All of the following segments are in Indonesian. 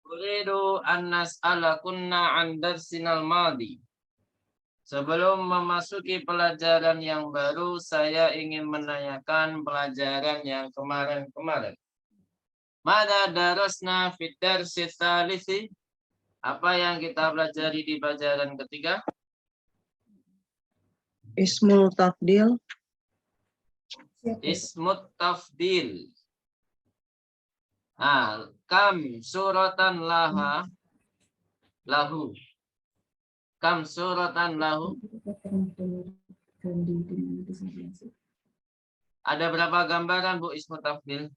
Uridu an nas'alakunna an darsinal madi. Sebelum memasuki pelajaran yang baru, saya ingin menanyakan pelajaran yang kemarin-kemarin. Mada darasna fid darsi tsalisi? Apa yang kita pelajari di pelajaran ketiga? Ismul tafdil. Ismut tafdil. Nah, kam suratan lahu. Kam suratan lahu. Ada berapa gambaran Bu ismut tafdil?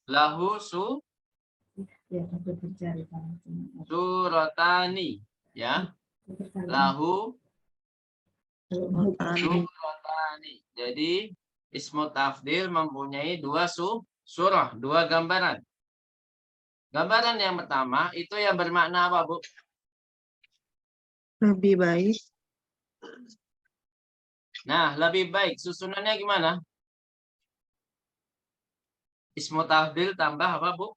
Lahu suratani, ya. Lahu suratani. Jadi ismu tafdil mempunyai dua surah, dua gambaran. Gambaran yang pertama itu yang bermakna apa, Bu? Lebih baik. Nah, lebih baik. Susunannya gimana? Ismu tafdil tambah apa, Bu?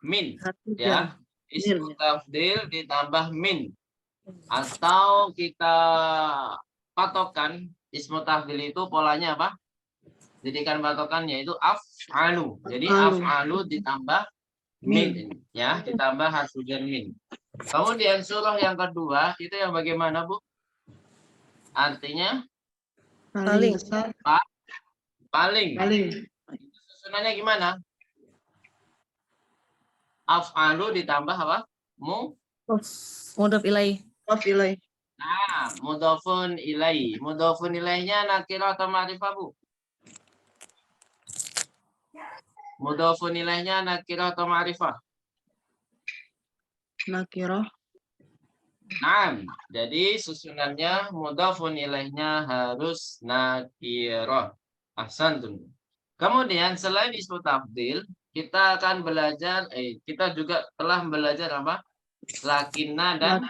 Min, ya. Ismu tafdil ditambah min. Atau kita patokan ismu tafdil itu polanya apa? Jadikan patokannya itu af'alu. Jadi af'alu ditambah min, ya, ditambah harfu jar min. Kemudian surah yang kedua itu yang bagaimana, Bu? Artinya Paling. Paling. Susunannya gimana? Af'alu ditambah apa? Mudhof ilaih. Nah, mudhofun ilaih. Mudhofun ilaihnya nakirah atau ma'rifah, Bu? Mudhofun ilaihnya nakirah atau ma'rifah? Nakirah. Nah, jadi susunannya mudhofun ilaihnya harus nakirah. Ahsantum. Kemudian selain ismu tafdil, kita akan belajar, kita juga telah belajar apa? Lakinna dan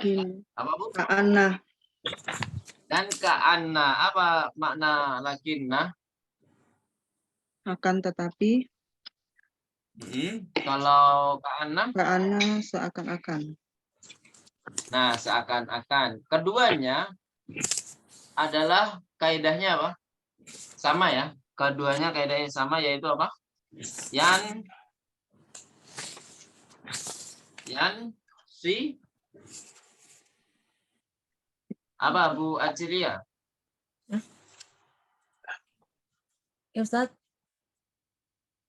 apa, Bu? Ka'anna. Dan ka'anna. Apa makna lakinna? Akan tetapi. Kalau ka'anna? Ka'anna seakan-akan. Nah, seakan-akan. Keduanya adalah kaidahnya apa? Sama ya. Keduanya kaidahnya sama, yaitu apa? Apa, Bu Acilia? Ya Ustaz.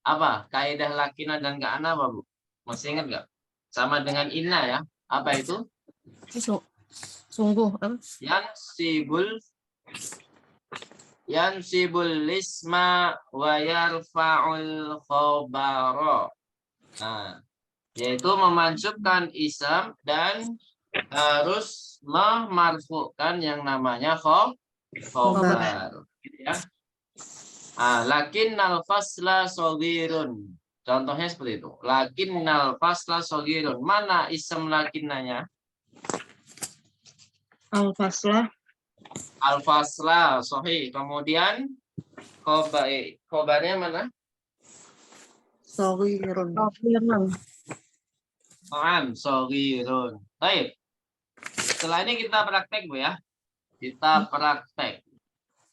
Apa? Kaidah lakina dan ka'anna apa, Bu? Masih ingat nggak? Sama dengan inna ya. Apa itu? Sungguh. Yansibul lisma wa yarfa'ul khobaro. Nah, yaitu memansubkan isam dan harus memarfukan yang namanya khobar. Ya. Lakinnal fasla shogirun. Contohnya seperti itu. Lakinnal fasla shogirun. Mana isam lakinnanya? Al-fasla, sahih. Kemudian khobarnya mana? Shogirun. Shogirun. Baik. Setelah ini kita praktek, Bu ya. Kita praktek.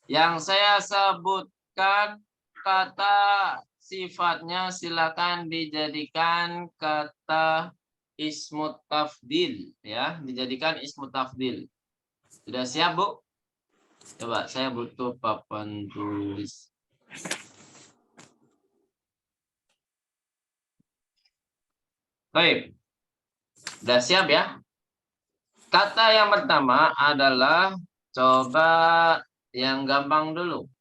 Yang saya sebutkan kata sifatnya silakan dijadikan kata ismut tafdil ya, dijadikan ismut tafdil. Sudah siap, Bu? Coba saya butuh papan tulis. Baik. Sudah siap ya? Kata yang pertama adalah coba yang gampang dulu.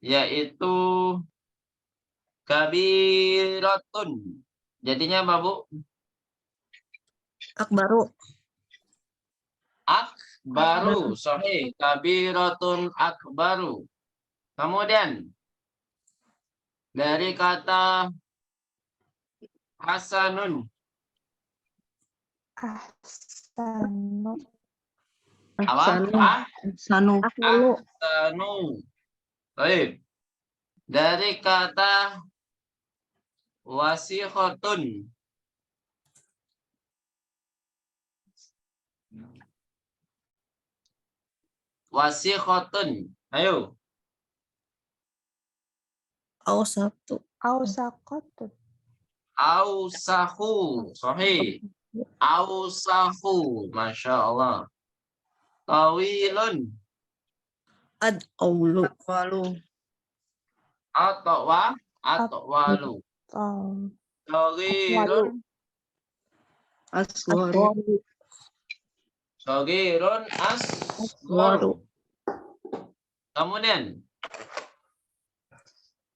Yaitu kabiratun. Jadinya apa, Bu? Akbaru. Sahih. Kabiratun akbaru. Kemudian dari kata hasanun. Ahsanu. Baik. Dari kata wasikhotun. Wasikhotun. Ayo. Awsatu. Ausaqatun. Ausahu. Sahih. Ausahu. Masya Allah. Tawilun. Ad'awlu. Walu. Atwalu. Sogirun. Aswaru. Sogirun aswaru. Kemudian.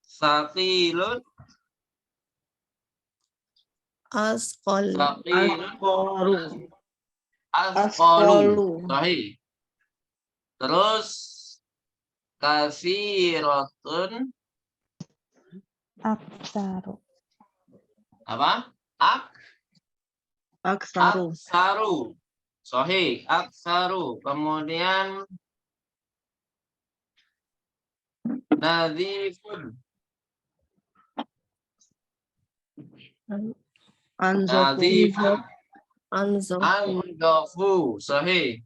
Sakilun. Asqal. Sakilun. Asqalu. Asqalu. Sahih. Terus kafiratun. Aksaru. Apa? Aksaru. Aksaru. Sahih. Aksaru. Kemudian nadhifun. Anzafu. Nadhifun. Anzafu. Andafu. Sahih.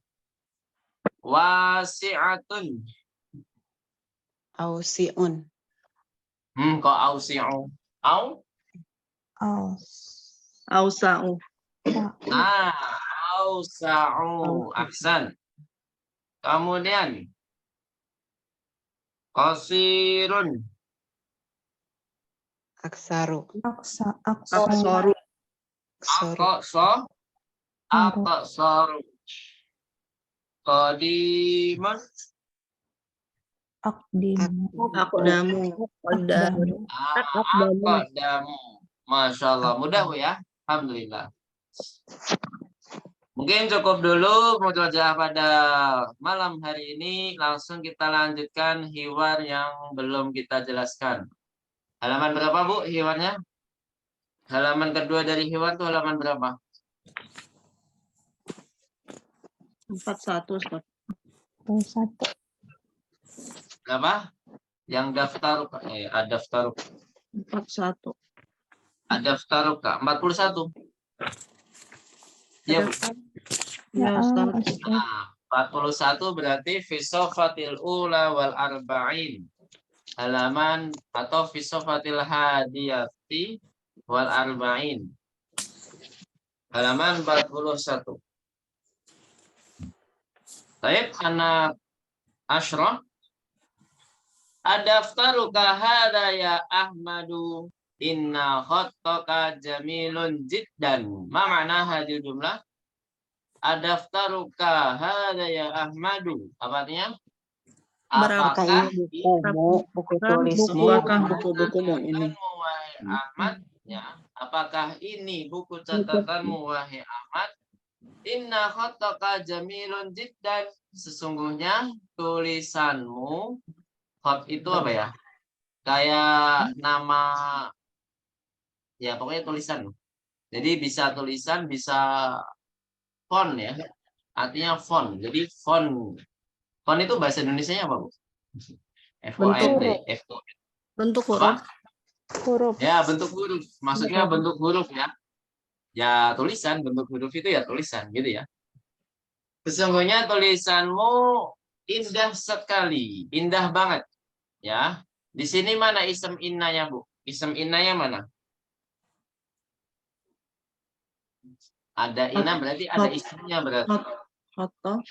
Wasi'atun. Ausiun. Kok ausi'u? Au? Aus. Ausa'u. Ausa'u. Ahsan. Kemudian qasirun. Aksaru. Aksaru. Aksaru. Aqsaru. Qadimun. Akdimu. Aqdamu. Qaddamu. Aqdamu. Masya Allah. Mudah Bu ya. Alhamdulillah. Mungkin cukup dulu murojaah pada malam hari ini. Langsung kita lanjutkan hiwar yang belum kita jelaskan. Halaman berapa Bu hiwarnya? Halaman kedua dari hiwar itu halaman berapa? 41, Ustaz. 41. Berapa? Yang daftar daftar 41. Kak 41. Ya, Bu. Ya, Ustaz. Nah, 41 berarti fisofatil ula wal arba'in. Halaman atau fisofatil hadiyati wal arba'in. Halaman 41. Baik, anak Ashraf. Adaftaruka hada ya Ahmadu. Inna khattaka jamilun jiddan. Ma makna hadil jumlah? Adaftaruka hada ya Ahmadu. Apa artinya? Apakah buku tulismu? Apakah buku-bukumu ini? wahai Ahmad, ya, apakah ini buku catatanmu wahai Ahmad? Inna khattaka jamilun jiddan. Sesungguhnya tulisanmu, khat itu apa ya? Kayak nama, ya pokoknya tulisan. Jadi bisa tulisan, bisa font ya. Artinya font. Jadi font. Font itu bahasa Indonesianya apa, Bu? F-O-N-T. Bentuk huruf. Apa? Huruf. Ya, bentuk huruf. Maksudnya bentuk huruf ya. Ya, tulisan. Bentuk huruf itu ya tulisan gitu ya. Sesungguhnya tulisanmu indah sekali. Indah banget. Ya. Di sini mana isem innanya, Bu? Isem innanya mana? Ada inna berarti ada isimnya berarti. Khoto.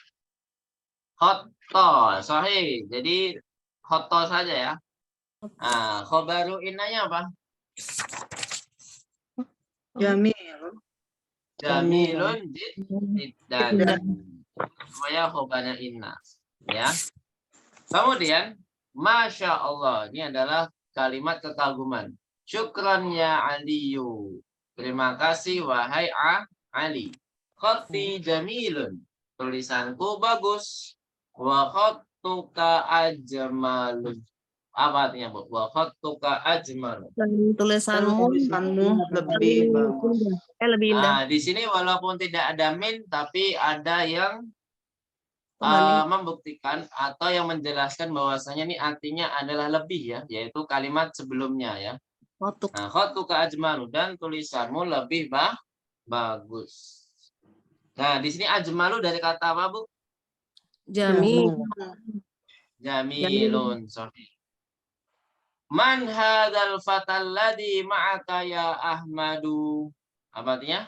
Khoto, sahih. Jadi khoto saja ya. Nah, khobaru innanya apa? Jamil. Jamilun jiddan. Semuanya khobarnya inna. Ya. Kemudian, Masya Allah. Ini adalah kalimat kekaguman. Syukran ya Aliyu. Terima kasih wahai Ali. Khatti jamilun. Tulisanku bagus. Wa khattuka ajmalun. Apa artinya, Bu? Wa khattuka ajmalun. Dan tulisanmu lebih bagus. lebih indah. Nah, di sini walaupun tidak ada min, tapi ada yang membuktikan atau yang menjelaskan bahwasanya ini artinya adalah lebih ya, yaitu kalimat sebelumnya ya. Khotuk. Nah, khatuka ajmalu, dan tulisanmu lebih bagus. Nah, di sini ajmalu dari kata apa, Bu? Jamil. Jamilun. Sahih. Man hadzal fatal ladzi ma'aka ya Ahmadu. Apa artinya?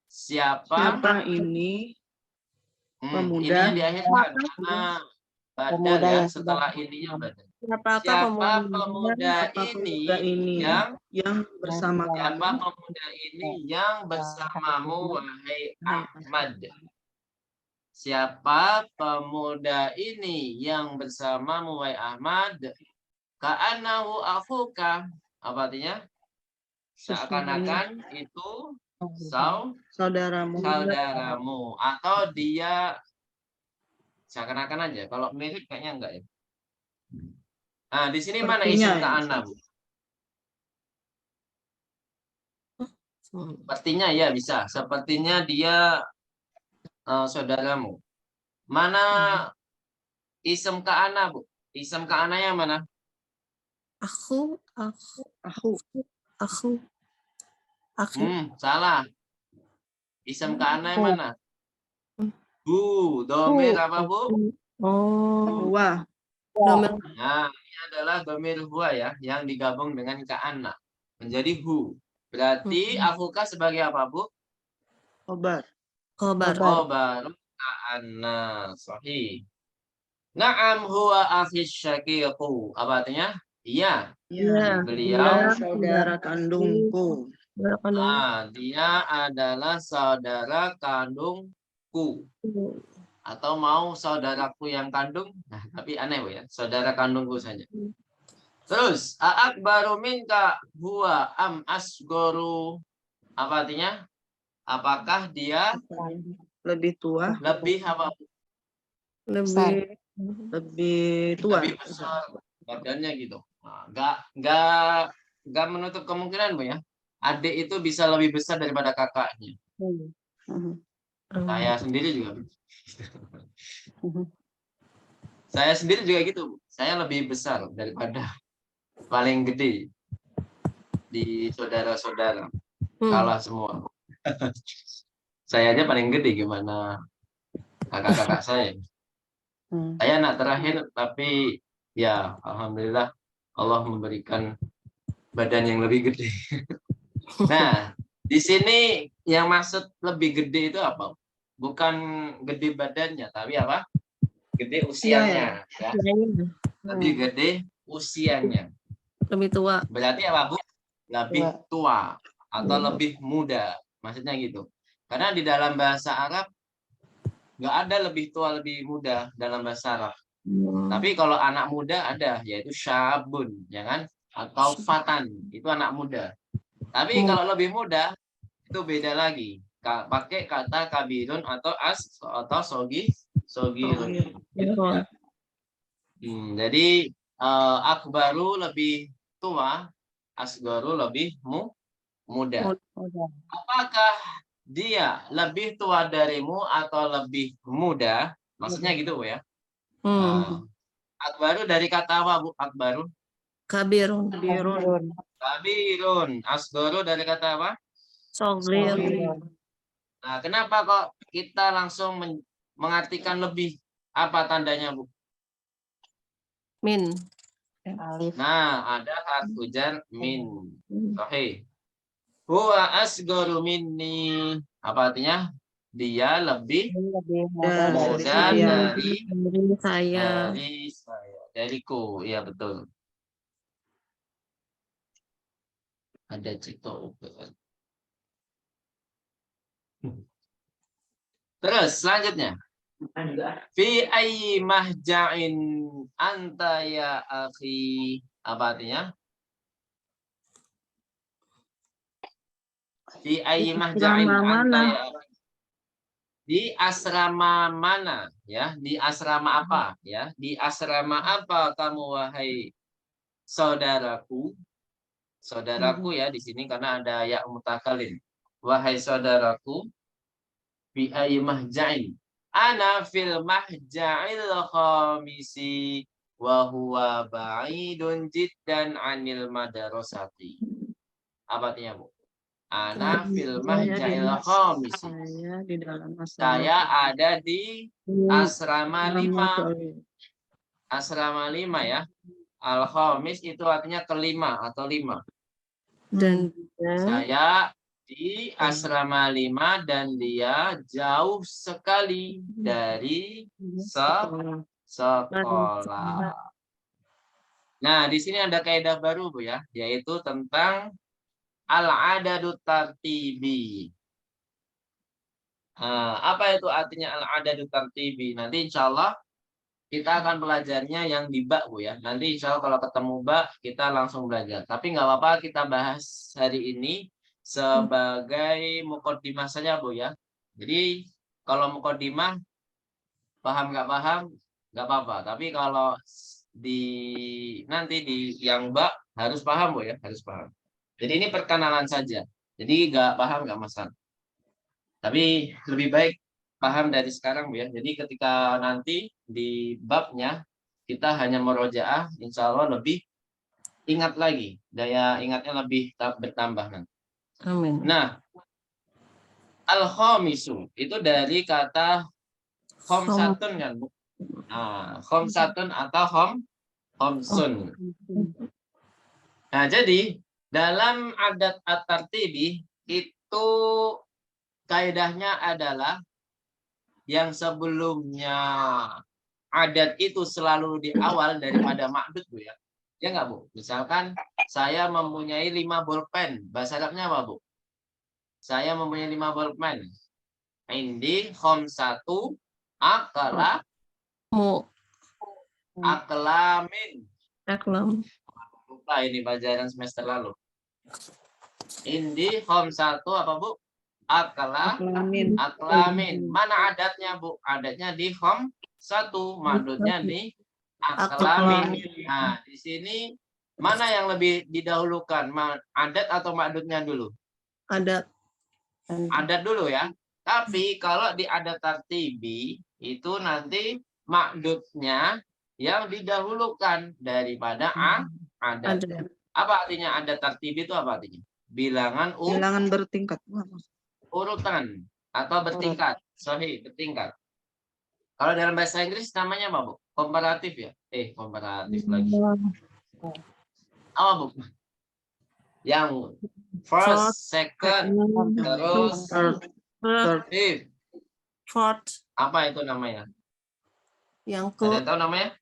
Siapa ini Ini pemuda? yang diakhirkan karena badal Pemuda ya, yang setelah sudah ininya badal. Siapakah Siapa pemuda? pemuda Pemuda ini yang bersama siapa kamu? pemuda ini yang bersamamu wahai Ahmad? Siapa pemuda ini yang bersamamu wahai Ahmad? Ka'annahu akhuka. Apa artinya? Seakan-akan itu Saudaramu. saudaramu, atau dia seakan-akan aja. Kalau mirip kayaknya enggak ya. Nah, di sini mana Sepertinya isim ya. ka'anna, Bu? Sepertinya ya bisa. Sepertinya dia saudaramu. Mana isim ka'anna, Bu? Isim ka'anna yang mana? Aku. Salah. Isim ka'anna yang mana? Bu, domir apa, Bu? Oh. Wah, Domir. Nah, ini adalah domir huwa ya, yang digabung dengan ka'anna menjadi hu. Berarti akuka sebagai apa, Bu? obat. Khobar. Khobar ka'anna. Sahih. Na'am huwa akhi syaqiqu. Apa artinya? Iya. Ya, Beliau saudara kandungku. dia adalah saudara kandungku. Atau mau saudaraku yang kandung? Nah, tapi aneh, Bu ya. Saudara kandungku saja. Terus, a'akbaru minka huwa am asgoru. Apa artinya? Apakah dia Lebih tua? lebih apa? Lebih tua. Lebih besar badannya gitu. Nah, nggak menutup kemungkinan, Bu ya. Adik itu bisa lebih besar daripada kakaknya. Saya sendiri juga. Saya sendiri juga gitu, Bu. Saya lebih besar daripada paling gede di saudara-saudara. Kalah semua. Saya aja paling gede, gimana kakak-kakak saya. Saya anak terakhir, tapi ya alhamdulillah Allah memberikan badan yang lebih gede. Nah, di sini yang maksud lebih gede itu apa? Bukan gede badannya, tapi apa? Gede usianya. Ya. Lebih gede usianya. Lebih tua. Berarti apa, Bu? Lebih tua atau lebih muda. Maksudnya gitu. Karena di dalam bahasa Arab nggak ada lebih tua lebih muda dalam bahasa Arab. Tapi kalau anak muda ada, yaitu syabun, ya kan? Atau fatan, itu anak muda. Tapi kalau lebih muda itu beda lagi. Pakai kata kabirun atau sogirun. Jadi akbaru lebih tua, asgaru lebih muda. Apakah dia lebih tua darimu atau lebih muda? Maksudnya gitu, Bu ya. Akbaru dari kata apa, Bu? Akbaru? Kabirun. Kabirun. Asgaru dari kata apa? Soglir. Nah, kenapa kok kita langsung mengartikan lebih? Apa tandanya, Bu? Min. Nah, ada harfu jar min. Sahih. Huwa asgaru minni. Apa artinya? Dia lebih muda dari saya. Dariku. Iya, betul. Ada cito. Terus selanjutnya. Fi ayyi mahja'in anta ya akhi. Apa artinya? Fi ayyi mahja'in anta ya akhi. Di asrama mana ya? Di asrama apa ya? Di asrama apa kamu wahai saudaraku? Saudaraku ya di sini karena ada ya mutakallim. Wahai saudaraku, bi ayyi mahja'in. Ana fil mahja'il khamisi wa huwa ba'idun jiddan 'anil madrasati. Apa artinya, Bu? Ana fil mahja'il khamisi. Saya di dalam asrama. Saya ada di asrama 5. Asrama Asrama 5 ya. Al-khamis itu artinya kelima atau 5. Dan dia Saya di asrama 5 dan dia jauh sekali dari sekolah. Nah, di sini ada kaidah baru, Bu ya, yaitu tentang al-adadut tartibi. Apa itu artinya al-adadut tartibi? Nanti insya Allah kita akan belajarnya yang di bak, Bu ya. Nanti insya Allah kalau ketemu bak, kita langsung belajar. Tapi nggak apa-apa kita bahas hari ini sebagai mukaddimah saja, Bu ya. Jadi kalau mukaddimah, paham nggak apa-apa. Tapi kalau nanti di yang bak harus paham, Bu ya, harus paham. Jadi ini perkenalan saja. Jadi nggak paham nggak masalah. Tapi lebih baik paham dari sekarang, Bu ya. Jadi ketika nanti di babnya kita hanya murojaah, insya Allah lebih ingat lagi, daya ingatnya lebih bertambah nanti. amin. Nah, al-khamisu itu dari kata khamsatun kan, Bu? Nah, khamsatun atau khamsun. Nah, jadi dalam adat at-tartibi itu kaidahnya adalah yang sebelumnya adat itu selalu di awal daripada ma'dud, Bu ya. Ya nggak, Bu? Misalkan saya mempunyai 5 bolpen. Bahasa Arabnya apa, Bu? Saya mempunyai 5 bolpen. Indi khamsatu akala Mu aklamin. aklam. Lupa ini pelajaran semester lalu. Indi khamsatu apa, Bu? Aklamin. Aklamin. Mana adatnya, Bu? Adatnya di khamsatu, ma'dudnya di aklamin. Nah, di sini mana yang lebih didahulukan? Adat atau ma'dudnya dulu? Ada Adat dulu ya. Tapi kalau di adat tartibi itu nanti ma'dudnya yang didahulukan daripada adat. ada Apa artinya adat tartibi itu apa artinya? Bilangan Bilangan bertingkat. urutan atau bertingkat. Sahih, bertingkat. Kalau dalam bahasa Inggris namanya apa, Bu? Komparatif ya? Komparatif lagi. Apa, Bu? Yang first, second, terus fifth. fourth Apa itu namanya? yang Ada yang tahu namanya?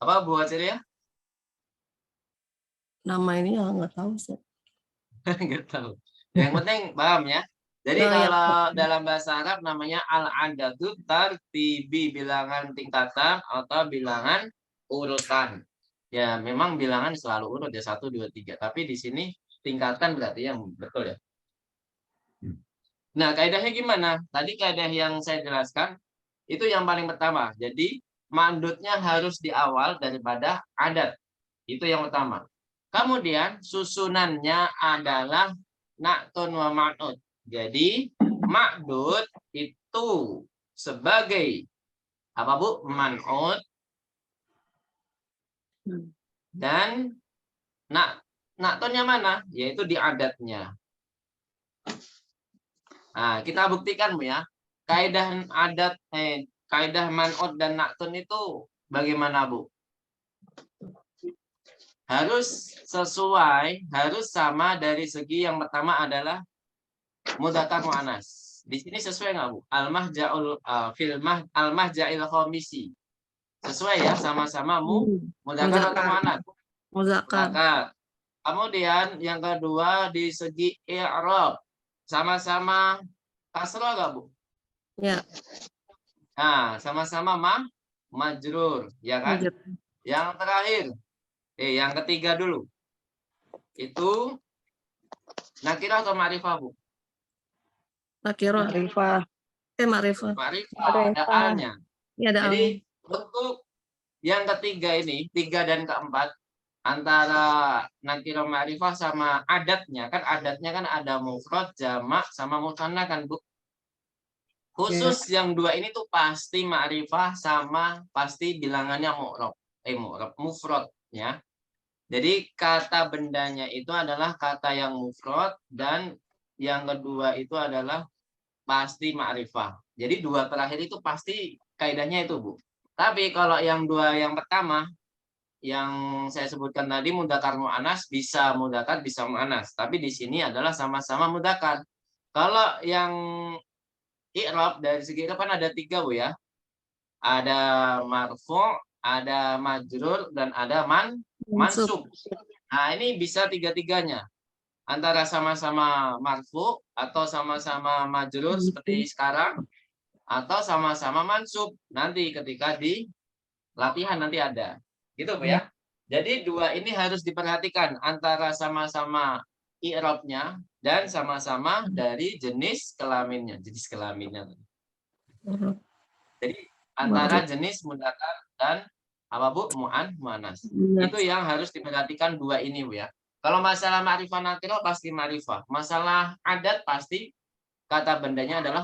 Apa, Bu Acelia? nama ini ya nggak tahu sih. Nggak tahu. Yang penting paham ya. Jadi Oh, ya. kalau dalam bahasa Arab namanya al-adadut tartibi, bilangan tingkatan atau bilangan urutan. Ya memang bilangan selalu urut ya 1, 2, 3. Tapi di sini tingkatan berarti yang betul ya. Nah kaidahnya gimana? Tadi kaidah yang saya jelaskan itu yang paling pertama. Jadi mandutnya harus di awal daripada adat. Itu yang pertama. Kemudian susunannya adalah na'tun wa ma'ud. Jadi ma'dud itu sebagai apa, Bu? Man'ud. Dan na'tunnya mana? Yaitu di adatnya. Nah, kita buktikan, Bu ya. Kaidah adat kaidah man'ud dan na'tun itu bagaimana, Bu? Harus sesuai, harus sama dari segi yang pertama adalah mudzakkar muannas. Di sini sesuai nggak, Bu? Al-mahja'il khamisi. Sesuai ya, sama-sama mudzakkar atau muannas? Muzakkar. Kemudian yang kedua di segi i'rab sama-sama kasrah nggak, Bu? Ya. Nah, sama-sama majrur, ya kan? Yang terakhir, yang ketiga dulu. Itu nakirah atau ma'rifah, Bu? Nakirah. Ma'rifah. Ma'rifah. Ma'rifah, ada A-nya. Ya, ada Jadi untuk yang ketiga ini, 3 dan keempat, antara nakirah ma'rifah sama adatnya, kan adatnya kan ada mufrad, jamak, sama musanna kan, Bu? Khusus yang dua ini tuh pasti ma'rifah sama pasti bilangannya mufrad ya. Jadi kata bendanya itu adalah kata yang mufrad dan yang kedua itu adalah pasti ma'rifah. Jadi dua terakhir itu pasti kaidahnya itu, Bu. Tapi kalau yang dua yang pertama yang saya sebutkan tadi mudzakkar muannas bisa mudzakkar bisa muannas, tapi di sini adalah sama-sama mudzakkar. Kalau yang i'rab dari segi i'rab kan ada 3, Bu ya. Ada marfu', ada majrur dan ada mansub. Nah, ini bisa tiga-tiganya. Antara sama-sama marfu atau sama-sama majrur seperti sekarang atau sama-sama mansub. Nanti ketika di latihan nanti ada. Gitu, Bu ya. Jadi dua ini harus diperhatikan antara sama-sama i'rabnya dan sama-sama dari jenis kelaminnya. Jadi antara jenis mudzakkar dan apa, Bu? Muannas. Itu yang harus diperhatikan dua ini, Bu ya. Kalau masalah ma'rifah nakirah pasti ma'rifah. Masalah adat pasti kata bendanya adalah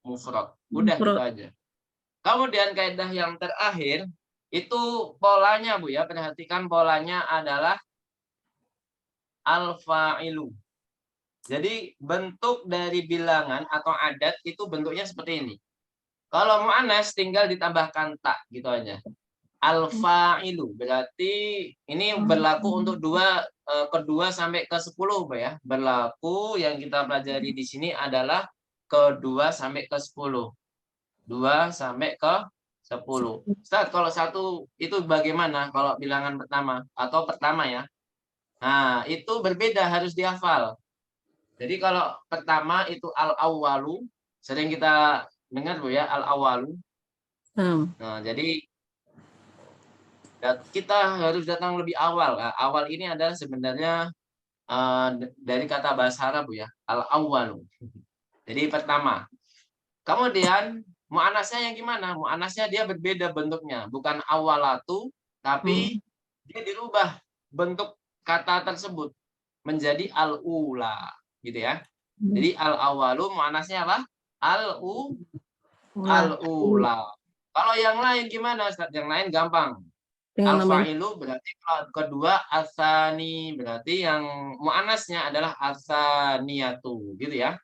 mufrad. Udah gitu aja. Kemudian kaidah yang terakhir itu polanya, Bu ya. Perhatikan polanya adalah al-fa'ilu. Jadi bentuk dari bilangan atau adat itu bentuknya seperti ini. Kalau mu'annas tinggal ditambahkan tak gitu aja. Al-fa'ilu berarti ini berlaku untuk kedua sampai ke 10, Bu ya. Berlaku yang kita pelajari di sini adalah kedua sampai ke 10. 2 sampai ke 10. Ustaz, kalau satu itu bagaimana kalau bilangan pertama atau pertama ya? Nah, itu berbeda harus dihafal. Jadi kalau pertama itu al-awwalu, sering kita dengar, Bu ya, al-awwalu. Nah, jadi kita harus datang lebih awal. Nah, awal ini adalah sebenarnya dari kata bahasa Arab, Bu ya, al-awwalu. Jadi pertama. Kemudian mu'annasnya yang gimana? Mu'annasnya dia berbeda bentuknya, bukan awalatu, tapi dia dirubah bentuk kata tersebut menjadi al-ula, gitu ya. Jadi al-awalu mu'annasnya apa? Al-ula. Kalau yang lain gimana, Ustaz? Yang lain gampang. Al-fa'ilu berarti kedua asani, berarti yang mu'annasnya adalah asaniyatu, gitu ya.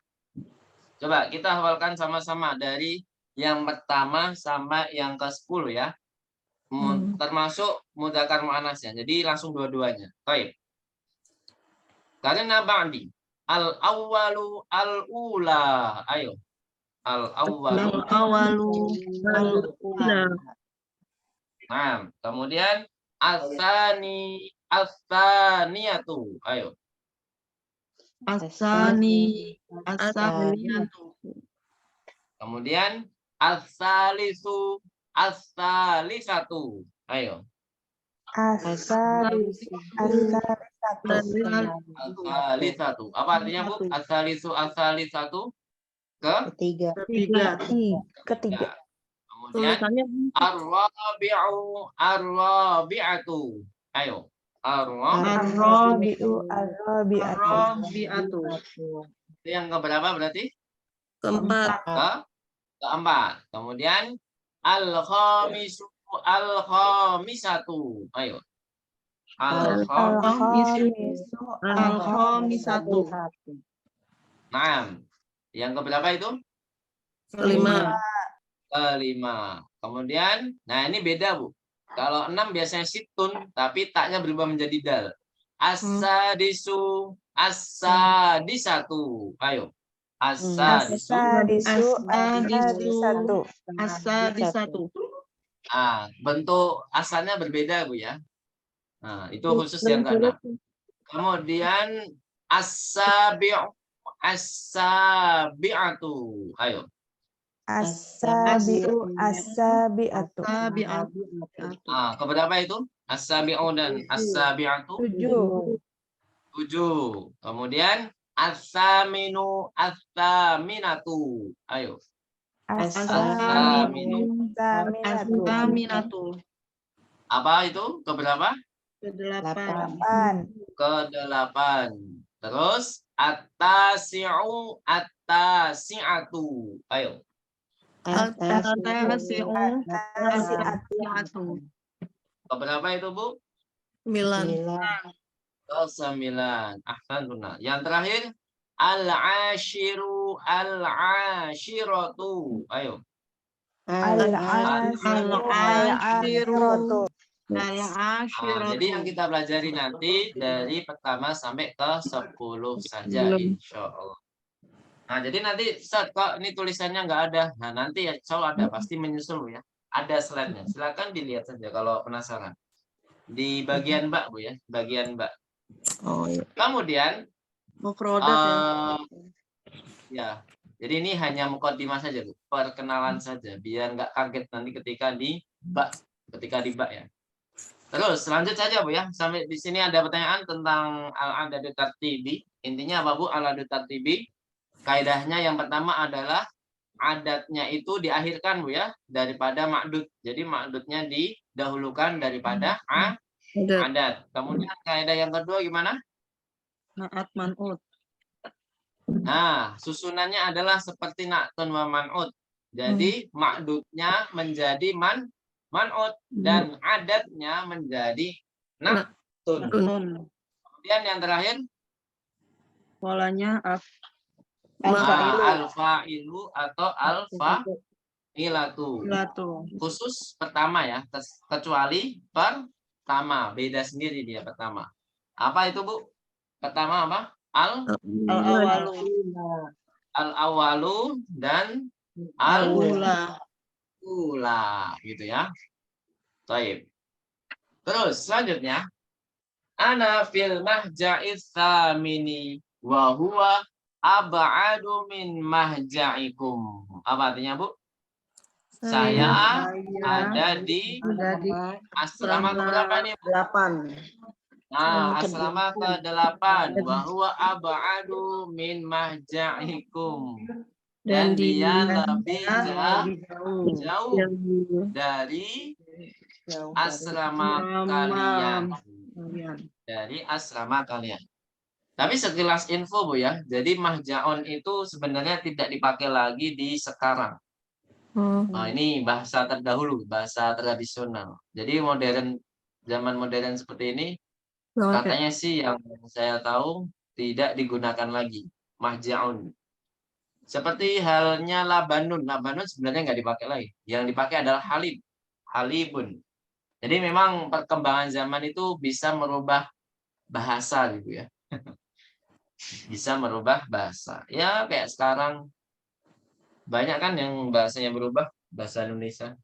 Coba kita hafalkan sama-sama dari yang pertama sampai yang ke-10 ya. Termasuk mudzakkar muannasnya. Jadi langsung dua-duanya. Baik. Karena ba'di al-awwalu al-ula. Ayo. Al-awwalu al-ula. Nah, kemudian as-saniyatu. Ayo. As-saniyatu. Kemudian as-salisu as-salisatu. Ayo. As-salisatu. Apa artinya, Bu? As-salisu as-salisatu? Ketiga. Ketiga. Kemudian ar-rabi'atu. Ayo. Ar-rabi'atu. Itu yang keberapa berarti? Keempat. Keempat. Kemudian al-khamisatu. Ayo. Al-khamisatu. Nah, yang keberapa itu? Kelima. Kelima. Kemudian, nah ini beda, Bu. Kalau 6 biasanya situn, tapi taknya berubah menjadi dal. As-sadisu, as-sadisatu. Ayo. As-sadisu. As-sadisatu. Bentuk asalnya berbeda, Bu ya. Nah, itu khusus yang keenam. Kemudian as-sabi'u, as-sabi'atu. Ayo. As-sabi'atu. Keberapa itu? As-sabi'u dan as-sabi'atu? 7. Kemudian as-saminu, as-saminatu. Ayo. As-saminatu. Apa itu? Keberapa? Ke-8. Ke-8. Terus at-tasi'u, at-tasi'atu. Ayo. At-tasi'u. At-tasi'atu. Berapa itu, Bu? 9. 9. Ahsanuna. Yang terakhir al-ashiru al-ashiratu. Ayo. Al-ashiru. Nah, jadi yang Al-ashiratu. kita pelajari nanti dari pertama sampai ke 10 saja, insya Allah. Nah, jadi nanti Ustaz, kok ini tulisannya nggak ada. Nah, nanti ya, insya Allah ada, pasti menyusul ya. Ada slide-nya. Silakan dilihat saja kalau penasaran. Di bagian Mbak, Bu ya. Bagian Mbak. Oh, iya. Kemudian, Mufradat ya. ya, jadi ini hanya mukadimah saja, Bu. Perkenalan saja, biar nggak kaget nanti ketika di Mbak ya. Terus lanjut saja, Bu ya. Sampai di sini ada pertanyaan tentang al-adadu tartibi. Intinya apa, Bu? Al-adadu tartibi. Kaidahnya yang pertama adalah adatnya itu diakhirkan, Bu ya, daripada ma'dud. Jadi ma'dudnya didahulukan daripada adat. Kemudian kaidah yang kedua gimana? Na'at man'ut. Nah, susunannya adalah seperti na'tun wa man'ut. Jadi ma'dudnya menjadi man'ut dan adatnya menjadi na'tun. Kemudian yang terakhir Polanya al-fa'ilu atau al-fa'ilatu. al-fa'ilatu. Khusus pertama ya, kecuali pertama, beda sendiri dia pertama. Apa itu, Bu? Pertama apa? Al-awalu. Al-awalu dan Al-ula. al-ula gitu ya. Baik. Terus selanjutnya ana fil mahja'iz tsamini wa huwa ab'adu min mahja'ikum. Apa artinya, Bu? Saya ada di asrama keberapa nih? 8. Nah, asrama ke-8. Wa huwa ab'adu min mahja'ikum. Dan dia lebih jauh dari asrama kalian. Dari asrama kalian. Tapi sekilas info, Bu ya. Jadi mahja'un itu sebenarnya tidak dipakai lagi di sekarang. Nah, ini bahasa terdahulu, bahasa tradisional. Jadi zaman modern seperti ini, katanya sih yang saya tahu tidak digunakan lagi mahja'un. Seperti halnya labanun. Labanun sebenarnya nggak dipakai lagi. Yang dipakai adalah halibun. Jadi memang perkembangan zaman itu bisa merubah bahasa gitu ya. Bisa merubah bahasa. Ya kayak sekarang banyak kan yang bahasanya berubah, bahasa Indonesia.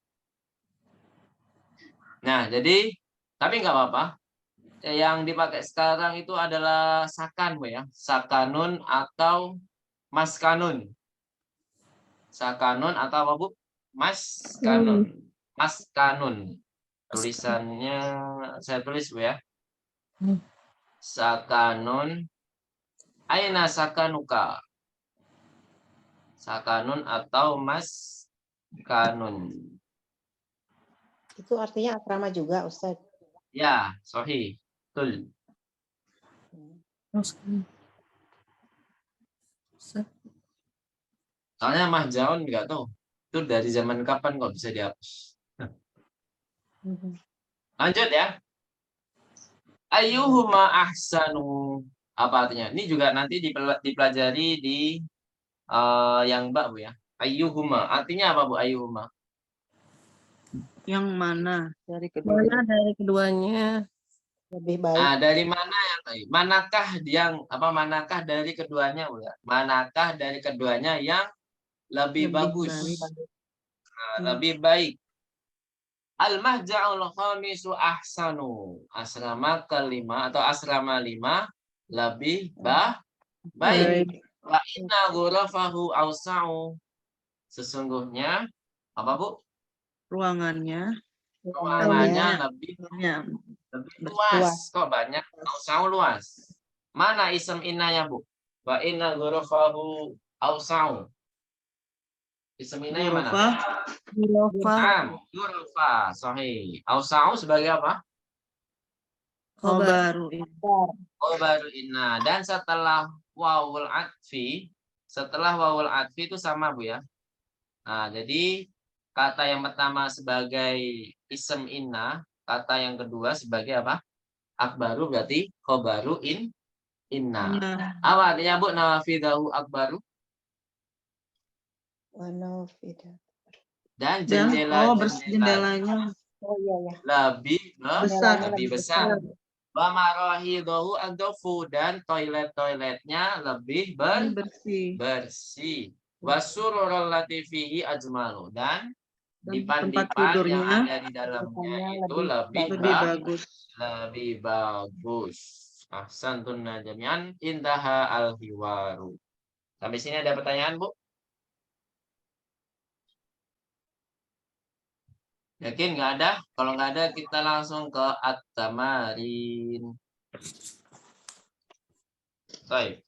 Nah, jadi tapi nggak apa-apa. Yang dipakai sekarang itu adalah sakan, Bu ya. Sakanun atau maskanun. Sakanun atau apa, Bu? Maskanun. Maskanun. Tulisannya saya tulis, Bu ya. Sakanun. Aina sakanuka. Sakanun atau maskanun. Itu artinya asrama juga, Ustaz. Ya, sahih. Betul. Soalnya mahjaun enggak tahu. Itu dari zaman kapan kok bisa dihapus. Lanjut ya. Ayyuhuma ahsanu. Apa artinya? Ini juga nanti dipelajari di yang Mbak, Bu ya. Ayyuhuma. Artinya apa, Bu, ayyuhuma? Yang mana? Dari keduanya. Lebih baik. Nah, dari mana yang baik? Manakah dari keduanya, Bu ya? Manakah dari keduanya yang lebih bagus? Nah, lebih baik. Al-mahja'ul khamisu ahsanu. Asrama kelima atau asrama 5 lebih baik. Wa inna ghurafahu awsa'u. Sesungguhnya apa, Bu? Ruangannya Lebih luas. Kok banyak? Awsa'u luas. Mana ism innanya, Bu? Wa inna ghurafahu awsa'u. Ism innanya mana? Ghurfa. Sahih. Awsa'u sebagai apa? Khobaru Inna. Dan setelah wawul atfi itu sama, Bu ya. Nah, jadi kata yang pertama sebagai ism inna, kata yang kedua sebagai apa? Akbaru berarti khobaru inna. Ya. Apa artinya Bu? Nawafidahu akbaru. Wanafida. Dan Dan jendela-jendela jendelanya Oh iya ya. lebih besar. lebih besar. Wa marahidahu adofu, dan toilet-toiletnya lebih bersih. bersih. Wasururul latifihi ajmalu, dan Dan tempat dipan-dipan yang tidurnya ada di dalamnya Dipannya itu lebih lebih bagus. lebih bagus. Ahsantun jami'an, intaha al-hiwaru. Sampai sini ada pertanyaan, Bu? Yakin nggak ada? Kalau nggak ada, kita langsung ke at-tamarin. Baik.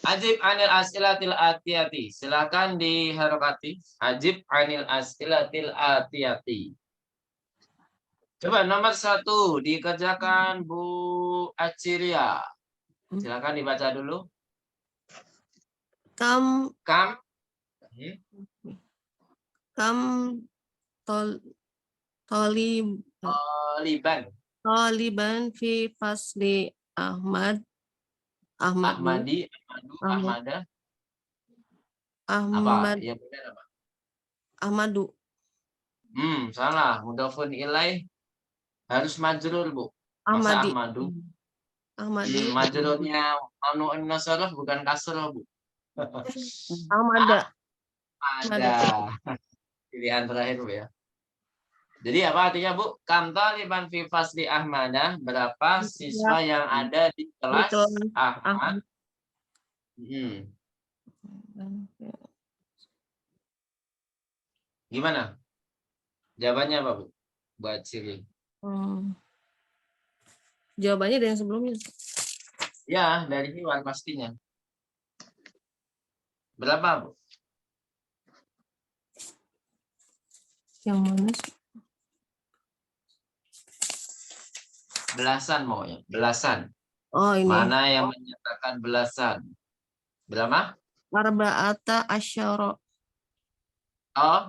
Ajib anil as'ilatil atiyati. Silakan diharokati. Ajib anil as'ilatil atiyati. Coba nomor 1 dikerjakan Bu Aciria. Silakan dibaca dulu. Kam Kam. kam tol tolib Liban. toliban fi fasli Ahmadu Ahmadi. Ahmad Ahmada. Ahmad Apa? Ya benar apa? Ahmadu Salah. Mudhafun ilaih harus majrur, Bu. Masa Ahmadi Ahmadu? Ahmadi Majrurnya anu nasarah bukan kasrah, Bu. Ahmada Ada. Pilihan terakhir, Bu ya. Jadi apa artinya, Bu? Kam taliban fi fasli Ahmadah. Berapa siswa yang ada di kelas Ahmad? Gimana? Jawabannya apa, Bu? Buat Siri. Jawabannya dari yang sebelumnya. Ya, dari Iwan pastinya. Berapa, Bu? Yang mana sih? Belasan mau ya, belasan. Oh ini. Mana yang menyatakan belasan? Berapa? Arba'ata asyara. Oh,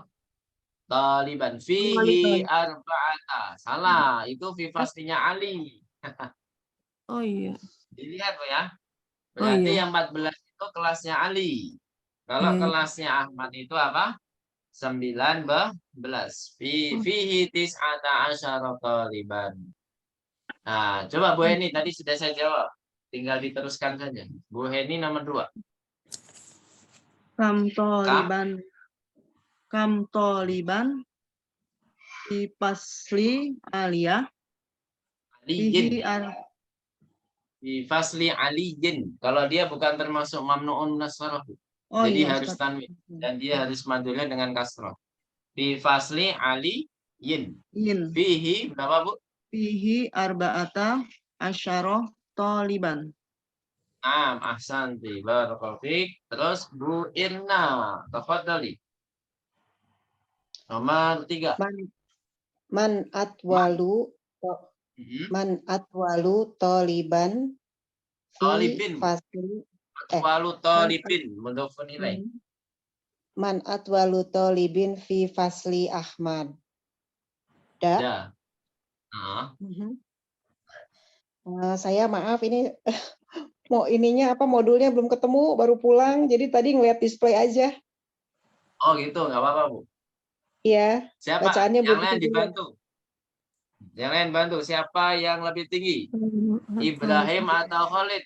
taliban fihi arba'ata. Salah, itu fi faslinya Ali. Oh iya. Dilihat, Bu ya. Oh Berarti iya. yang 14 itu kelasnya Ali. Kalau kelasnya Ahmad itu apa? 19. Fihi tis'ata asyara taliban. Nah, coba Bu Heni, tadi sudah saya jawab. Tinggal diteruskan saja. Bu Heni nomor 2. Kam toliban di pasli aliyah Aliyin. Di fasli aliyin. Kalau dia bukan termasuk mamnu'un nasrah. Oh Jadi iya, harus tanwin. Dan dia harus madulnya dengan kasrah. Di fasli aliyin. Fihi berapa, Bu? Fihi arba'ata asyara taliban. Ahsanti. Barakallahu fiik. Terus Bu Irna. Tafadhali. Nomor 3. Man atwalu toliban Talibin. fasli Atwalu talibin. Mudhofun ilaih. Man atwalu tolibin fi fasli Ahmad. Da. Saya maaf ini modulnya belum ketemu, baru pulang, jadi tadi ngeliat display aja. Oh gitu, nggak apa-apa, Bu. Iya. Siapa? Bacaannya Yang lain dibantu. Yang lain bantu. Siapa yang lebih tinggi? Ibrahim atau Khalid?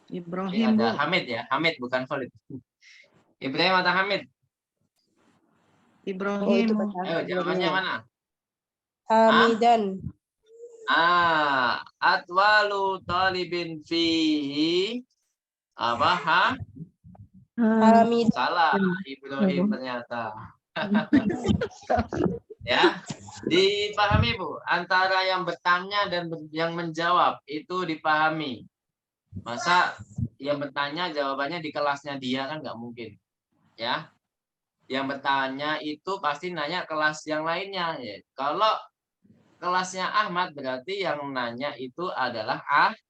Ibrahim, Ada Bu. Hamid ya, Hamid bukan Khalid. Ibrahim atau Hamid? Ibrahim. Ayo, jawabannya mana? Hamidan. Atwalu talibin fihi apa? Hamid. Salah, Ibrahim ternyata. Ya, dipahami, Bu. Antara yang bertanya dan yang menjawab itu dipahami. Masa yang bertanya jawabannya di kelasnya dia kan nggak mungkin, ya. Yang bertanya itu pasti nanya kelas yang lainnya. Ya. Kalau kelasnya Ahmad berarti yang nanya itu adalah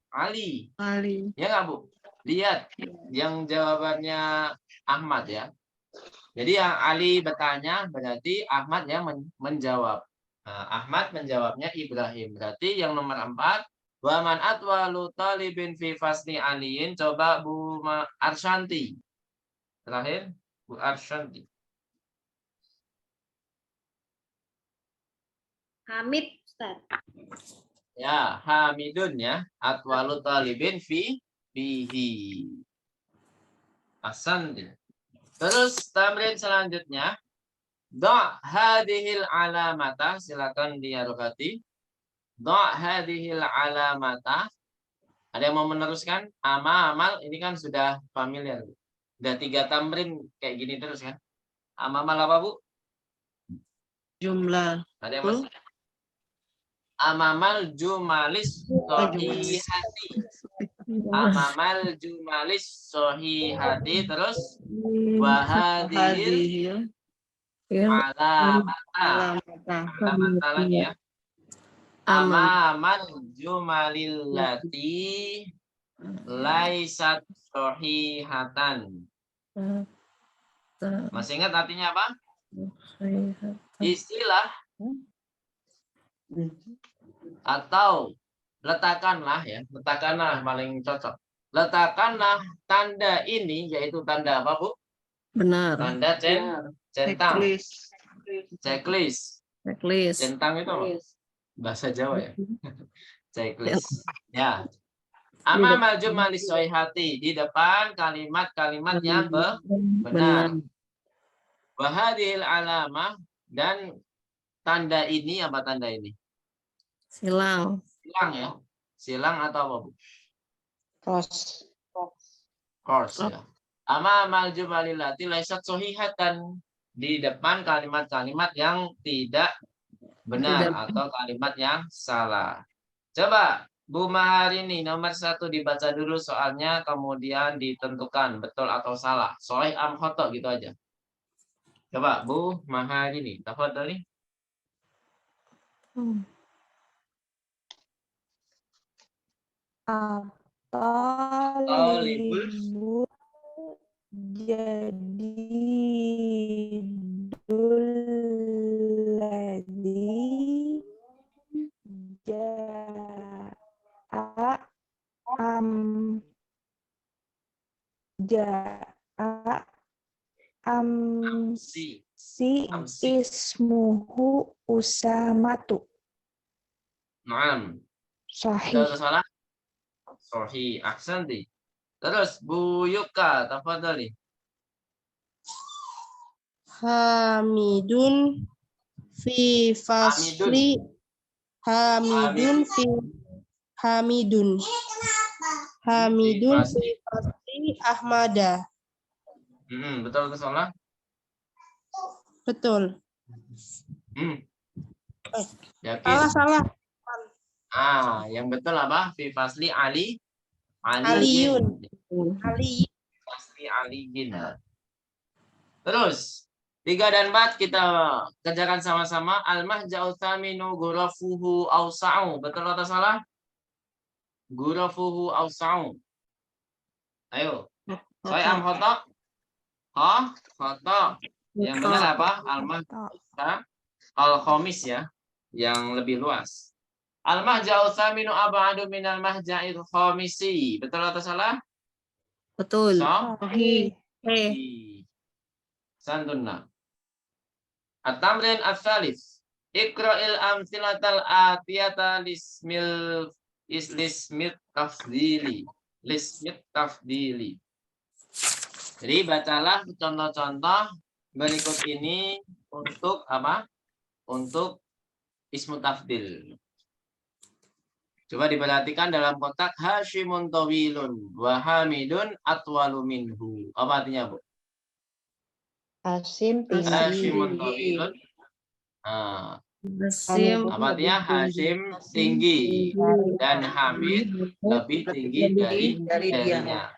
Ali. Ali. Ya nggak, Bu? Lihat yang jawabannya Ahmad ya. Jadi yang Ali bertanya berarti Ahmad yang menjawab. Nah, Ahmad menjawabnya Ibrahim. Berarti yang nomor 4. Wa man atwalu talibin fi fasli aliyin. Coba Bu Arshanti. Terakhir Bu Arshanti. Hamid, Ustaz. Ya, Hamidun ya. Atwalu talibin fihi. Ahsan. Terus tamrin selanjutnya. Da' hadhil alamata. Silakan diarokati. Da' hadhil alamata. Ada yang mau meneruskan? Amal ini kan sudah familiar. Udah 3 tamrin kayak gini terus kan. Amal apa Bu? Jumlah. Ada yang masuk? Amamal jumalis sohihati. Amamal jumalis sohihati. Terus wahadihil alamata. Alamata lagi ya. Amamal jumalillati laisat sohihatan. Masih ingat artinya apa? Istilah atau letakkanlah ya, letakkanlah paling cocok. Letakkanlah tanda ini, yaitu tanda apa Bu? Benar. Tanda centang. Checklist. Checklist. Centang itu apa? Bahasa Jawa ya. Checklist. Ya. Amamal jumalis sohihati, di depan kalimat-kalimat yang benar. Wahadil alamah, dan tanda ini apa tanda ini? Silang. Silang ya. Silang atau apa Bu? Course ya. Amamal jumalillati laisat sohihatan, di depan kalimat-kalimat yang tidak benar atau kalimat yang salah. Coba Bu Maharini nomor 1 dibaca dulu soalnya, kemudian ditentukan betul atau salah. Sahih am khoto gitu aja. Coba Bu Maharini, tafadhali. Talibul jadidul ladzi ja'a amsi ismuhu Usamatu. Naam. Sahih. Betul atau salah? Sahih. Ahsanti. Terus Bu Yuka, tafadhali. Hamidun fi fasli Hamidun fi fasli Ahmada. Betul atau salah? Betul. Yakin? Salah. Yang betul apa? Fi fasli Aliyun. Fasli aliyin. Terus 3 dan 4 kita kerjakan sama-sama. Al-mahja'u tsaminu ghurafuhu awsa'u. Betul atau salah? Ghurafuhu awsa'u. Ayo. Saya am khoto. Khoto. Yang benar apa? Al-khamis ya. Yang lebih luas. Al-mahja'u tsaminu ab'adu minal mahja'il khamisi. Betul atau salah? Betul. Sahih. Santuna. At-tamrin ats-tsalits. Iqra'il amtsilatal atiyata lismit tafdili. Jadi bacalah contoh-contoh berikut ini untuk apa? Untuk ismu tafdil. Coba diperhatikan dalam kotak Hashimun tawilun wa Hamidun atwalu minhu. Apa artinya, Bu? Hasim tinggi. Hashimun tawilun. Apa artinya? Hashim tinggi dan Hamid lebih tinggi darinya.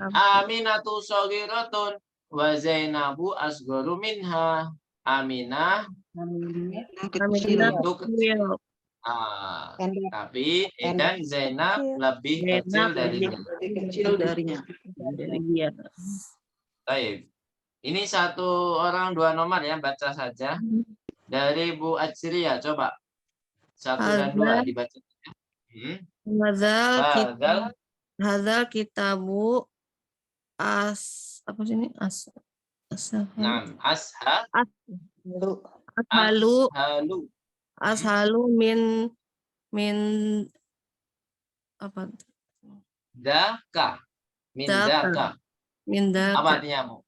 Aminatu shagiratun wa Zainabu asgharu minha. Aminah Kecil. itu kecil. Pendek. Tapi Pendek. dan Zainab Kecil. lebih kecil Zainab darinya. lebih kecil darinya. Dari dia. Baik. Ini satu orang dua nomor ya, baca saja. Dari Bu Ajriya, coba. 1 dan 2 dibaca. Hadal. Hadal kitabu apa sih ini? Nah, Lu. Ashalu min apa? Daka. Mindaka. Apa artinya, Bu?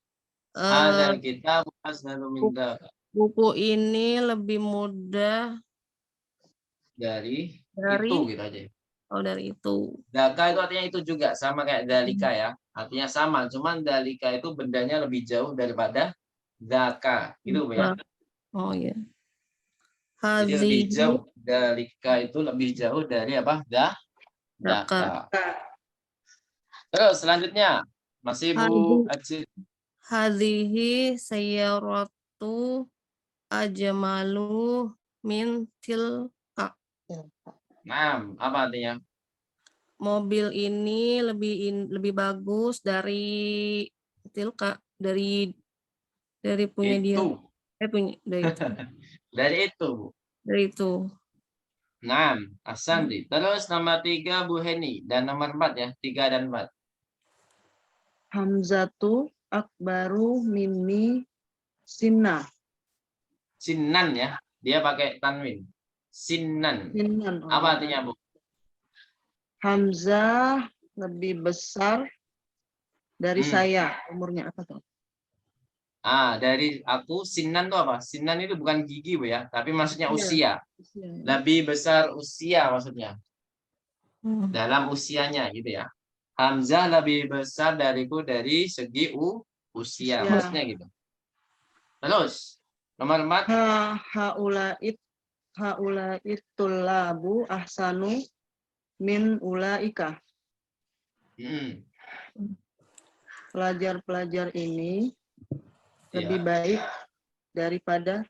Hadal kitab ashalu mindaka. Buku ini lebih mudah Dari dari itu gitu aja. dari itu. Daka itu artinya itu juga sama kayak dalika ya. Artinya sama, cuman dalika itu bendanya lebih jauh daripada daka. Gitu Bu ya. Oh ya. Jadi lebih Hazihi jauh. Dalika itu lebih jauh dari apa? Daka. Terus selanjutnya masih Bu Ajit. Hadhihi sayyaratu ajmalu min tilka. Nah, apa artinya? Mobil ini lebih bagus dari tilka, dari punya dia. Itu. Punya dari itu. Dari itu, Bu. Dari itu. Nah, Asandi. Terus nomor 3 Bu Heni dan nomor 4 ya, 3 dan 4. Hamzatu akbaru minni sinna. Sinan ya, dia pakai tanwin. Sinan. Sinnan. Apa artinya, Bu? Hamzah lebih besar dari saya. Umurnya apa tuh? Dari aku sinan itu apa? Sinan itu bukan gigi Bu ya, tapi maksudnya usia. Lebih besar usia maksudnya. Dalam usianya gitu ya. Hamzah lebih besar dariku dari segi usia, maksudnya gitu. Terus nomor 4. Haulait tullabu ahsanu min ulaika. Pelajar-pelajar ini lebih baik daripada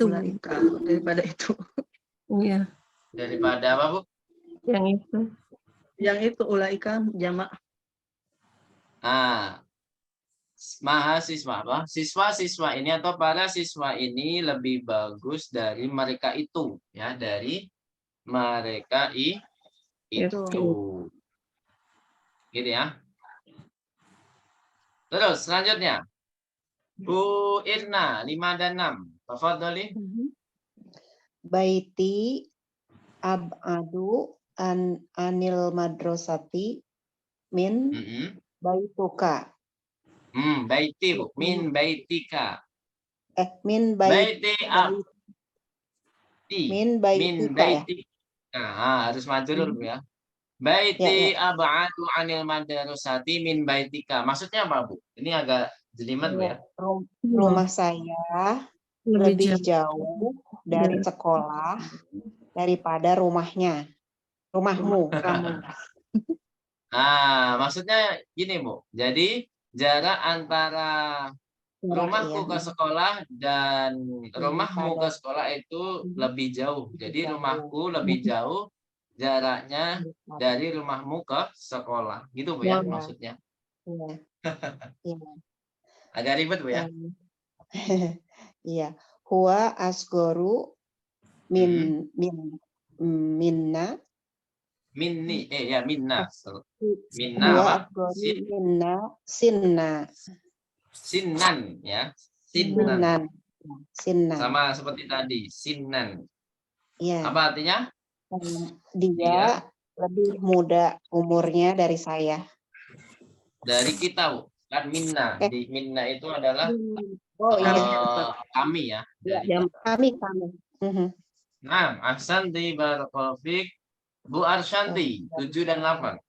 ulaika, daripada itu. Iya. Daripada apa, Bu? Yang itu. Yang itu ulaika jamak. Mahasiswa apa? Siswa-siswa ini atau para siswa ini lebih bagus dari mereka itu, ya, dari mereka itu. Gitu ya. Terus selanjutnya. Bu Irna 5 dan 6. Tafadhali. Baiti abadu anil madrasati min baituka. Baiti, Bu. Min baitika. Min baiti min baitika ya. Harus maju dulu ya. Baiti abadu anil madrasati min baitika. Maksudnya apa, Bu? Ini agak jelimet, Bu ya. Rumah saya lebih jauh dari sekolah daripada rumahnya. Rumahmu, kamu. Maksudnya gini, Bu. Jadi jarak antara rumahku ke sekolah dan rumahmu ke sekolah itu lebih jauh. Jadi rumahku lebih jauh jaraknya dari rumahmu ke sekolah. Gitu, Bu ya, maksudnya. Agak ribet, Bu ya. Iya. Huwa asgoru minna. Minni, minna. Minna Huwa apa? asgoru minna sinna. Sinan ya. Sinan. Sama seperti tadi, sinan. Iya. Apa artinya? Dia lebih muda umurnya dari saya. Dari kita, Bu. Kan minna. Di minna itu adalah kami ya. Kami. Nah, Ahsanti barakallahu fiik. Bu Arsyanti 7 dan 8.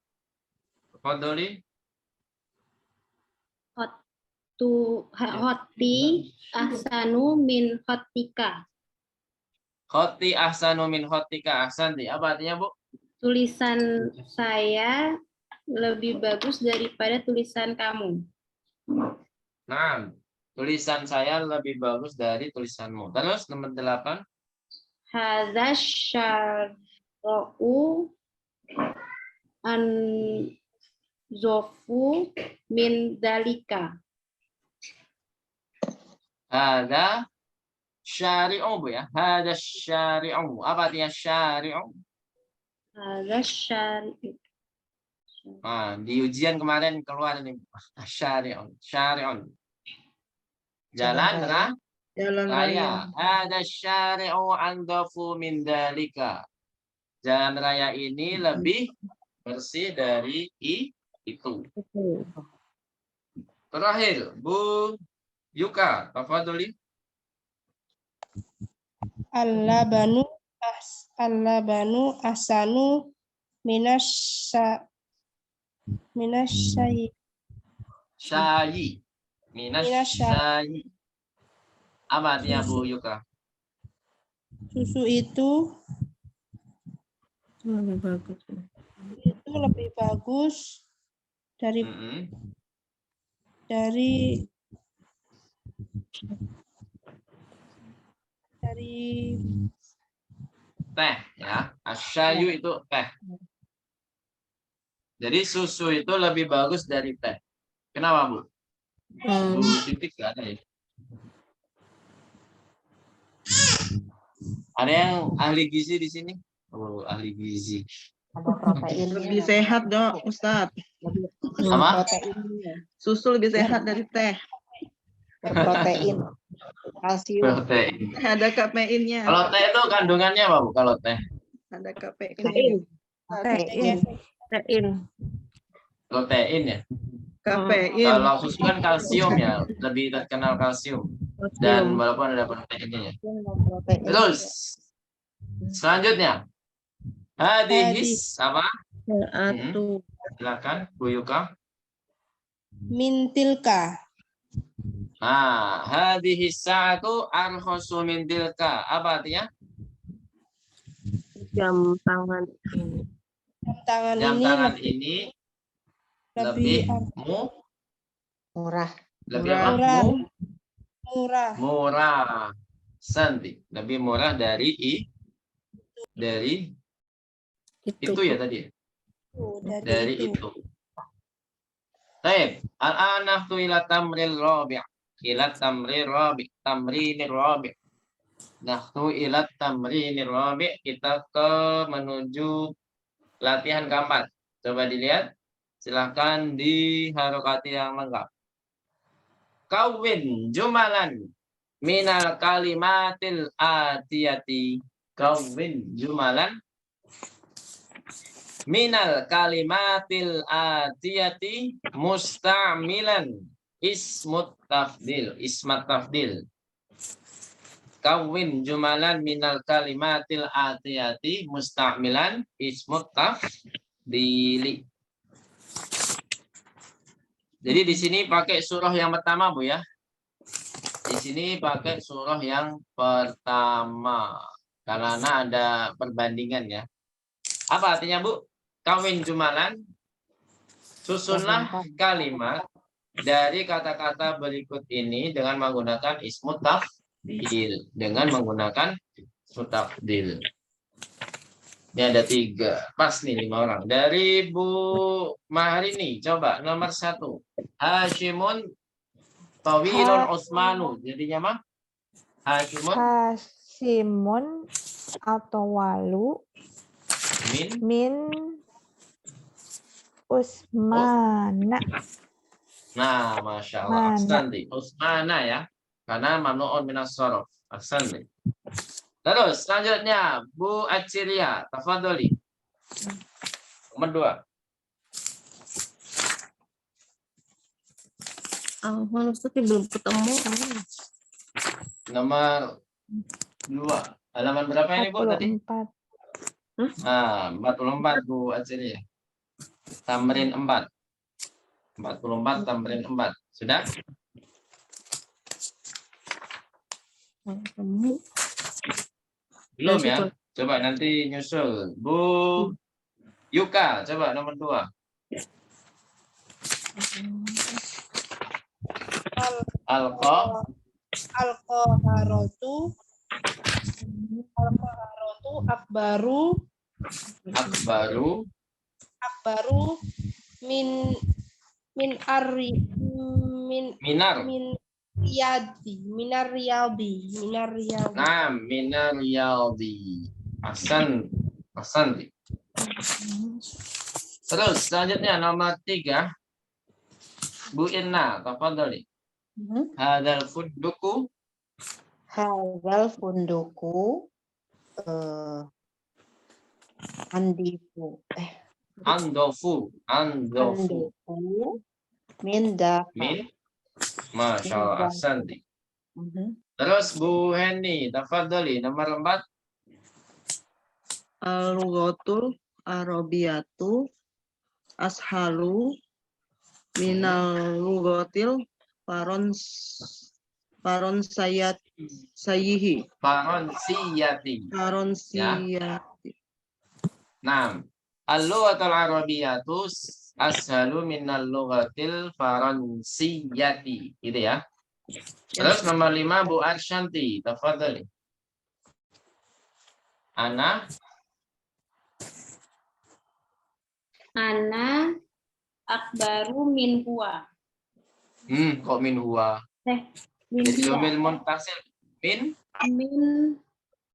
Fadholi. Hoti ahsanu min hotika. Khoti ahsanu min khotika. Ahsanti. Apa artinya, Bu? Tulisan saya lebih bagus daripada tulisan kamu. Nah, tulisan saya lebih bagus dari tulisanmu. Terus nomor 8. hadza syar'u an zofu min dalika. Ada syari'u Bu ya. Ada syari'u. Apa artinya syari'u? Hadza syar'u. Nah, di ujian kemarin keluar ini syari'un. Syari'un. Jalan Jalan raya. raya. Ada syari'u andafu min dalika. Jalan raya ini lebih bersih dari itu. Terakhir, Bu Yuka, tafadholi. Al-labanu ahsanu minasy Syayi. Minasyayi. Apa artinya Bu Yuka? susu itu Lebih bagus. lebih bagus dari dari Teh ya. Asyayu itu teh. Jadi susu itu lebih bagus dari teh. Kenapa Bu? Bu Titik nggak ada ya? Ada yang ahli gizi di sini? Oh, ahli gizi. Lebih sehat dong, Ustadz. Sama? Susu lebih sehat dari teh. Berprotein, kalsium. Protein. Ada kafeinnya. Kalau teh itu kandungannya apa Bu? Kalau teh? Ada kafeinnya. Protein. Protein. Protein ya. Kafein. Kalau susu kan kalsium ya, lebih terkenal kalsium. Dan walaupun ada proteinnya ya. Terus selanjutnya hadis apa? Atu. Silakan Bu Yuka. mintilka. Nah, hadis sa'atu arkhasu min tilka. Apa artinya? Jam tangan ini. Jam tangan ini lebih Murah. lebih Murah. apa? murah Murah. Santi. Lebih murah dari itu ya tadi. Dari itu. Baik, al-ana ila tamril rabi'. Ila tamril rabi', tamrinir rabi'. Nahtu ila tamrinir rabi', kita menuju latihan keempat. Coba dilihat. Silahkan diharokati yang lengkap. Kawin jumalan minal kalimatil atiyati. Kawin jumalan minal kalimatil atiyati musta'milan ismut tafdil. Ismat tafdil. Kawin jumalan minal kalimatil atiyati musta'milan ismut tafdili. Jadi di sini pakai surah yang pertama Bu ya. Di sini pakai surah yang pertama karena ada perbandingan ya. Apa artinya Bu? Kawin jumalan, susunlah kalimat dari kata-kata berikut ini dengan menggunakan ismut tafdil. Dengan menggunakan ismut tafdil. Ini ada 3. Pas nih 5 orang. Dari Bu Maharini, coba nomor 1. Hashimun Tawilun Utsmanu. Jadinya mah? Hasimun atau walu min Usmana. Nah, Masya Allah. Ahsanti. Usmana ya. Karena mamnu'un minas shorof. Ahsanti. Terus selanjutnya Bu Aciria, tafadholi. Nomor 2. Ustaz belum ketemu. Nomor 2. Halaman berapa ini Bu tadi? 44. Nah, 44 Bu Aciria. Tamrin 4. 44 tamrin 4. Sudah? Belum ya? Coba nanti nyusul. Bu Yuka, coba nomor 2. Al-qaharatu akbaru Akbaru min min ari minar. minar riyadi Nah, minar riyadi. Ahsan. Terus selanjutnya nomor 3. Bu Inna, tafadhali. Hadzal funduku Hadzal funduku andifu andofu. andifu min dafa. Min. Masya Allah, ahsanti. Mhm. Terus Bu Heni, tafadhali nomor 4. Al-lughatul arabiyatu ashalu minal lughatil sayyihi. Faronsiyati. Faronsiyati. Nah, al-lughatul arabiyyatu ashalu minal lughatil faronsiyati. Gitu ya. Terus nomor 5 Bu Arsyanti, tafadhali. Ana akbaru min huwa. kok min huwa. Min Jadi huwa. domir muntasil min. Min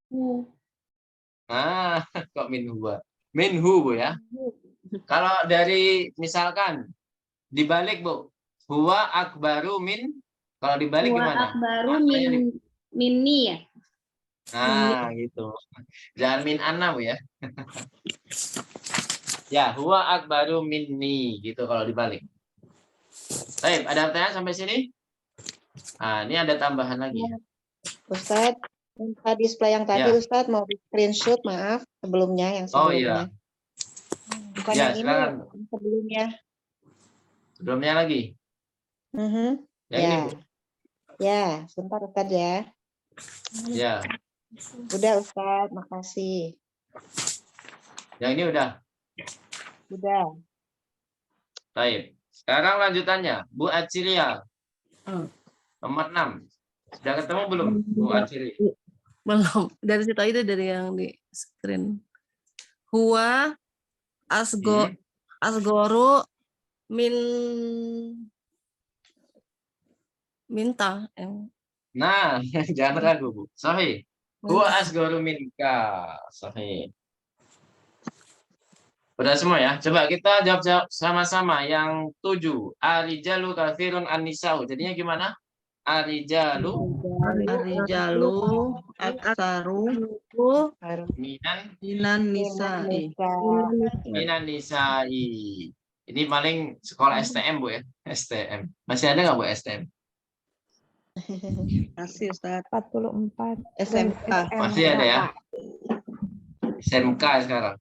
hu. Kok min huwa. Min hu, Bu ya. Kalau dari misalkan dibalik, Bu. Huwa akbaru min. Kalau dibalik Huwa gimana? akbaru Maknanya minni ya. gitu. Jangan min ana, Bu ya. Ya, huwa akbaru minni gitu kalau dibalik. Baik, ada pertanyaan sampai sini? Ini ada tambahan lagi. Ustadz, minta display yang tadi Ya. Ustadz mau di screenshot, maaf sebelumnya yang Oh sebelumnya. iya. Bukan Ya, yang ini, silakan. yang sebelumnya. Sebelumnya lagi. Mhm. Yang ini, Bu. Ya, sebentar Ustadz ya. Ya. Udah Ustadz, makasih. Yang ini udah. Udah. Baik. Sekarang lanjutannya, Bu Acilia. Nomor 6. Sudah ketemu belum, Bu Acilia? Belum. Dari situ aja dari yang di screen. Huwa asgoru minta. Nah, jangan ragu, Bu. Sahih. Huwa asgoru minka. Sahih. Udah semua ya. Coba kita jawab sama-sama. Yang 7. Arijalu kafirun an-nisa'u. Jadinya gimana? Arijalu Arijalu aksaru minan nisa'i. minan nisa'i. Ini paling sekolah STM, Bu ya. STM. Masih ada nggak, Bu, STM? Kasih Ustaz. 44. SMK. Masih ada ya? SMK sekarang.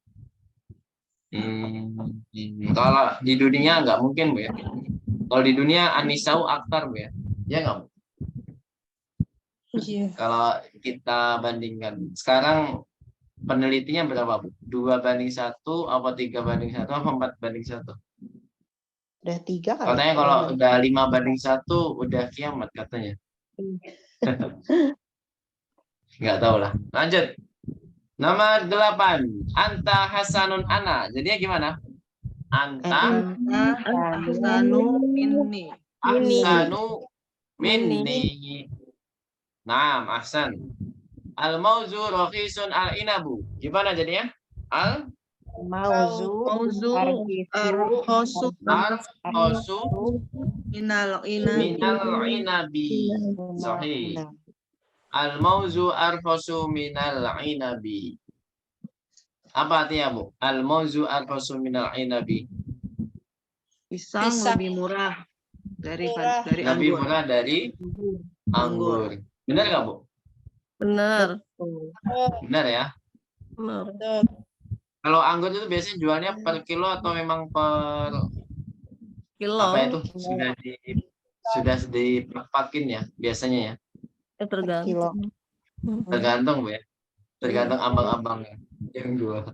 Kalau di dunia nggak mungkin, Bu ya. Kalau di dunia Anisau aktar, Bu ya. Ya nggak, Bu? Iya. Kalau kita bandingkan. Sekarang penelitinya berapa, Bu? 2:1, apa 3:1, apa 4:1? Udah 3 kali. Katanya kalau udah 5:1, udah kiamat katanya. Nggak tahu lah. Lanjut. Nomor 8. Anta hasanun ana. Jadinya gimana? Anta Ahsanu minni. ahsanu minni. Naam, ahsan. Al-mauzu rakhisun al-inabu. Gimana jadinya? Mauzu Mauzu arhosu Arhosu minal minal inabi. Sahih. Al-mauzu arhosu minal inabi. Apa artinya, Bu? Al-mauzu arhosu minal inabi. Pisang Pisang. lebih murah dari Murah. dari Lebih anggur. murah dari anggur. Benar nggak, Bu? Benar. Benar ya. Benar. Betul. Kalau anggur itu biasanya jualnya per kilo atau memang per Kilo. apa itu? Sudah dipakin ya biasanya ya. Tergantung. Tergantung, Bu ya. Tergantung abang-abangnya yang jual.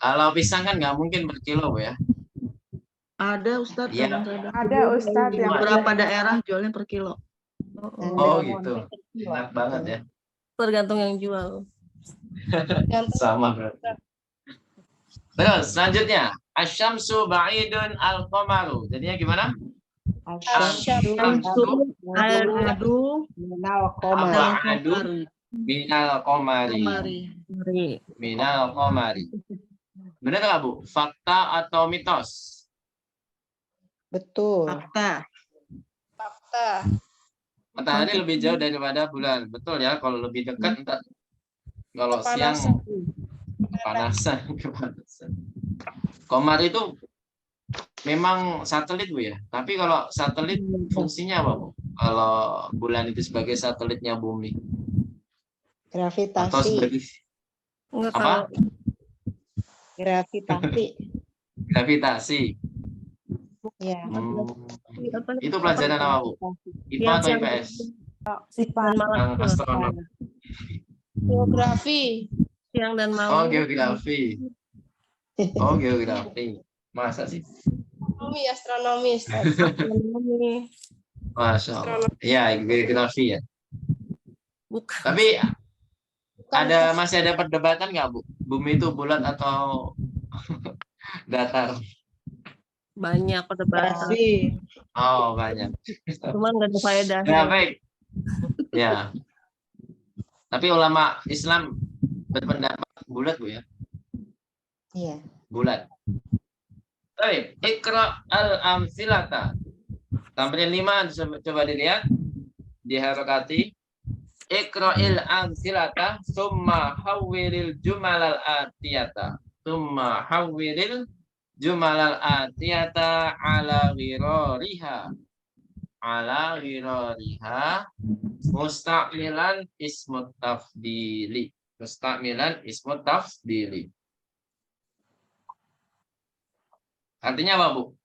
Kalau pisang kan nggak mungkin per kilo, Bu ya. Ada Ustaz, Iya. kalau nggak ada. Ada Ustadz yang Beberapa daerah jualnya per kilo. Oh gitu. Enak banget ya. Tergantung yang jual. Sama berarti. Terus selanjutnya, asyamsu ba'idun al-qamaru. Jadinya gimana? Syamsu al-adu Minal qamar. Ab'adu minal qamari. Mari. Minal qamari. Benar nggak, Bu? Fakta atau mitos? Betul. Fakta. Fakta. Matahari lebih jauh daripada bulan. Betul ya, kalau lebih dekat entar. Kalau siang kepanasan. Qamar itu memang satelit, Bu ya. Tapi kalau satelit fungsinya apa, Bu? Kalau bulan itu sebagai satelitnya bumi atau Gravitasi. sebagai Enggak, apa? kalau Gravitasi. Gravitasi. Ya. apa Itu pelajaran apa, Bu? IPA atau siang- IPS? siang dan malam Yang itu, astronom. Geografi. siang dan Oh, malam. geografi. Oh, geografi. Masa sih? Astronomi. Masya Allah. Iya, geografi ya. Bukan. Tapi masih ada perdebatan nggak, Bu? Bumi itu bulat atau datar? Banyak perdebatan. Masih. Oh, banyak. Cuman nggak ada faedah. Ya, baik. Ya. Tapi ulama Islam berpendapat bulat, Bu ya. Iya. Bulat. Baik, Iqra al-amthilata. Tampilan 5 coba dilihat. Diharokati. Iqra'il amthilata summa hawwilil jumalal atiyata. Summa hawwilil jumalal atiyata ala ghirariha. Ala ghirariha musta'milan ismut tafdili. Musta'milan ismut tafdili. Artinya apa, Bu?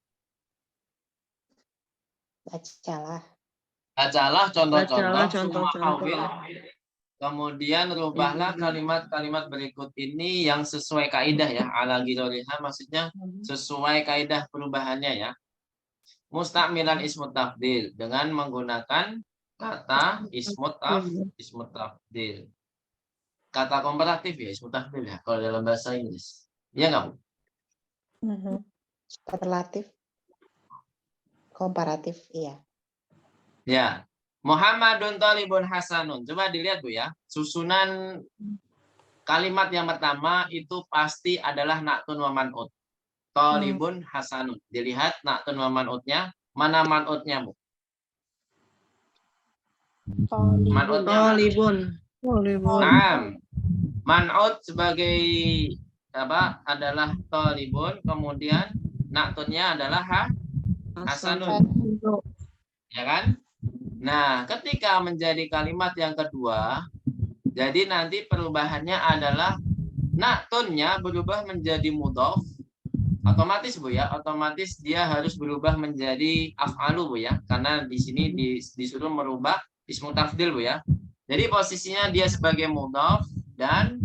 Bacalah. Bacalah contoh-contoh, Bacalah contoh-contoh. summa hawwil. Kemudian rubahlah kalimat-kalimat berikut ini yang sesuai kaidah ya. Ala ghirariha maksudnya sesuai kaidah perubahannya ya. Musta'milan ismut tafdil dengan menggunakan kata ismut tafdil. Kata komparatif ya ismut tafdil ya kalau dalam bahasa Inggris. Iya nggak, Bu? Superlatif. Komparatif, iya. Ya. Muhammadun Thalibun Hasanun. Coba dilihat, Bu ya. Susunan kalimat yang pertama itu pasti adalah na'tun wa man'ut. Thalibun Hasanun. Dilihat na'tun wa man'utnya. Mana man'utnya, Bu? Man'utnya. Tolibun. Naam. Man'ut sebagai apa? Adalah thalibun, kemudian na'tunnya adalah hasanun. Ya kan? Nah, ketika menjadi kalimat yang kedua, jadi nanti perubahannya adalah na'tunnya berubah menjadi mudhof. Otomatis, Bu ya, otomatis dia harus berubah menjadi af'alu, Bu ya. Karena di sini disuruh merubah ismu tafdil, Bu ya. Jadi posisinya dia sebagai mudhof dan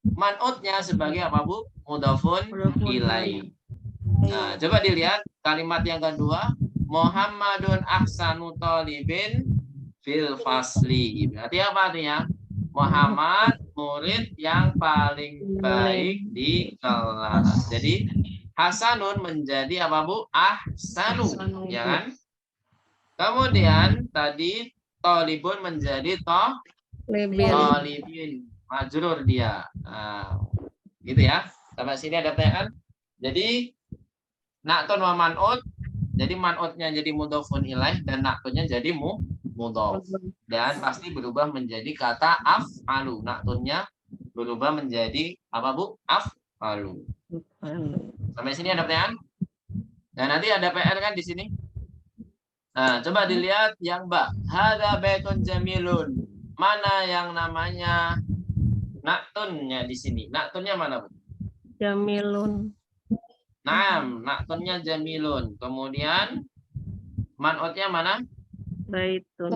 man'utnya sebagai apa, Bu? Mudhofun ilaih. Nah, coba dilihat kalimat yang kedua, Muhammadun ahsanu talibin fil fasli. Berarti apa artinya? Muhammad murid yang paling baik di kelas. Jadi hasanun menjadi apa, Bu? Ahsanu, ya kan? Kemudian tadi talibun menjadi talibin. Majrur dia. Nah, gitu ya. Sampai sini ada pertanyaan? Jadi na'tun wa man'ut. Jadi man'utnya jadi mudhofun ilaih dan na'tunnya jadi mudhof. Dan pasti berubah menjadi kata af'alu. Na'tunnya berubah menjadi apa, Bu? Af'alu. Sampai sini ada pertanyaan? Nah, nanti ada PR kan di sini. Nah, coba dilihat yang Mbak. Hadza baitun jamilun. Mana yang namanya na'tunnya di sini? Na'tunnya mana, Bu? Jamilun. Naam, na'tunnya jamilun. Kemudian man'utnya mana? Baitun.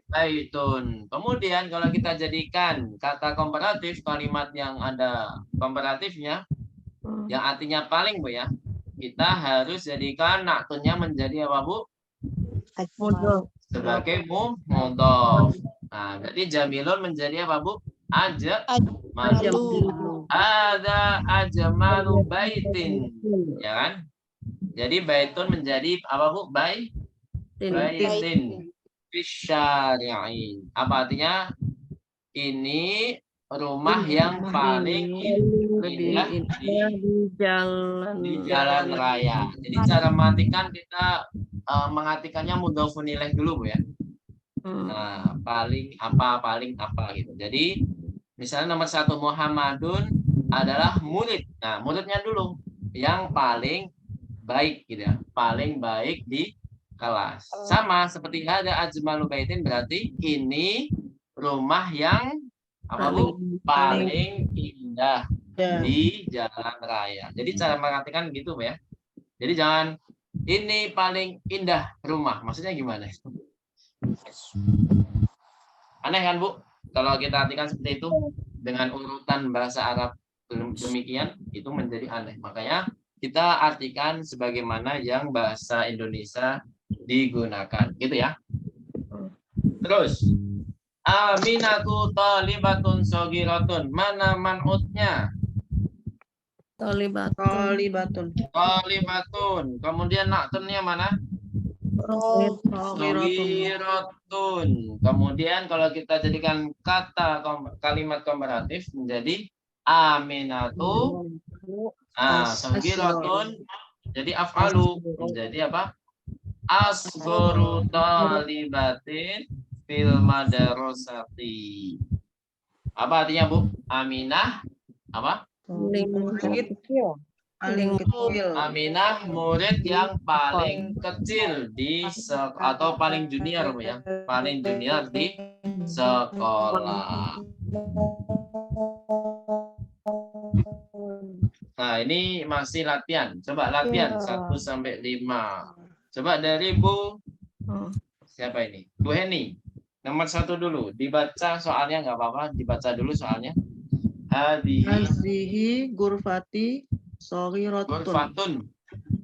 Baitun. Kemudian kalau kita jadikan kata komparatif, kalimat yang ada komparatifnya, yang artinya paling, Bu ya, kita harus jadikan na'tunnya menjadi apa, Bu? Mudhof. Sebagai mudhof. Nah, berarti jamilun menjadi apa, Bu? Ajmalu. Ada ajmalu baitin. Ya kan? Jadi baitun menjadi apa Bu? Baitin. Fisyari'in. Apa artinya? Ini rumah yang paling indah di jalan raya. Jadi cara mengartikan kita mengartikannya mudhofun ilaih dulu Bu ya. Nah, paling apa gitu. Jadi misalnya nomor 1 Muhammadun adalah murid. Nah, muridnya dulu yang paling baik gitu ya. Paling baik di kelas. Sama seperti ada ajmalu baitin berarti ini rumah yang apa Bu? Paling indah di jalan raya. Jadi cara mengartikan gitu Bu ya. Jadi jangan ini paling indah rumah. Maksudnya gimana? Aneh kan Bu? Kalau kita artikan seperti itu dengan urutan bahasa Arab demikian itu menjadi aneh. Makanya kita artikan sebagaimana yang bahasa Indonesia digunakan, gitu ya. Terus Aminatu talibatun sogiratun. Mana man'utnya? Tolibatun. Talibatun. Kemudian naktunnya mana? Sogiratun. Kemudian kalau kita jadikan kata kalimat komparatif menjadi aminatu. Sogiratun. Jadi af'alu menjadi apa? Asgoru talibatin fil madarosati. Apa artinya Bu? Aminah apa? Paling kecil. Aminah murid yang paling kecil di atau paling junior Bu ya. Paling junior di sekolah. Nah, ini masih latihan. Coba latihan 1 sampai 5. Coba dari Bu siapa ini? Bu Heni. Nomor 1 dulu. Dibaca soalnya nggak apa-apa. Dibaca dulu soalnya. Hazihi gurfati soghiratun.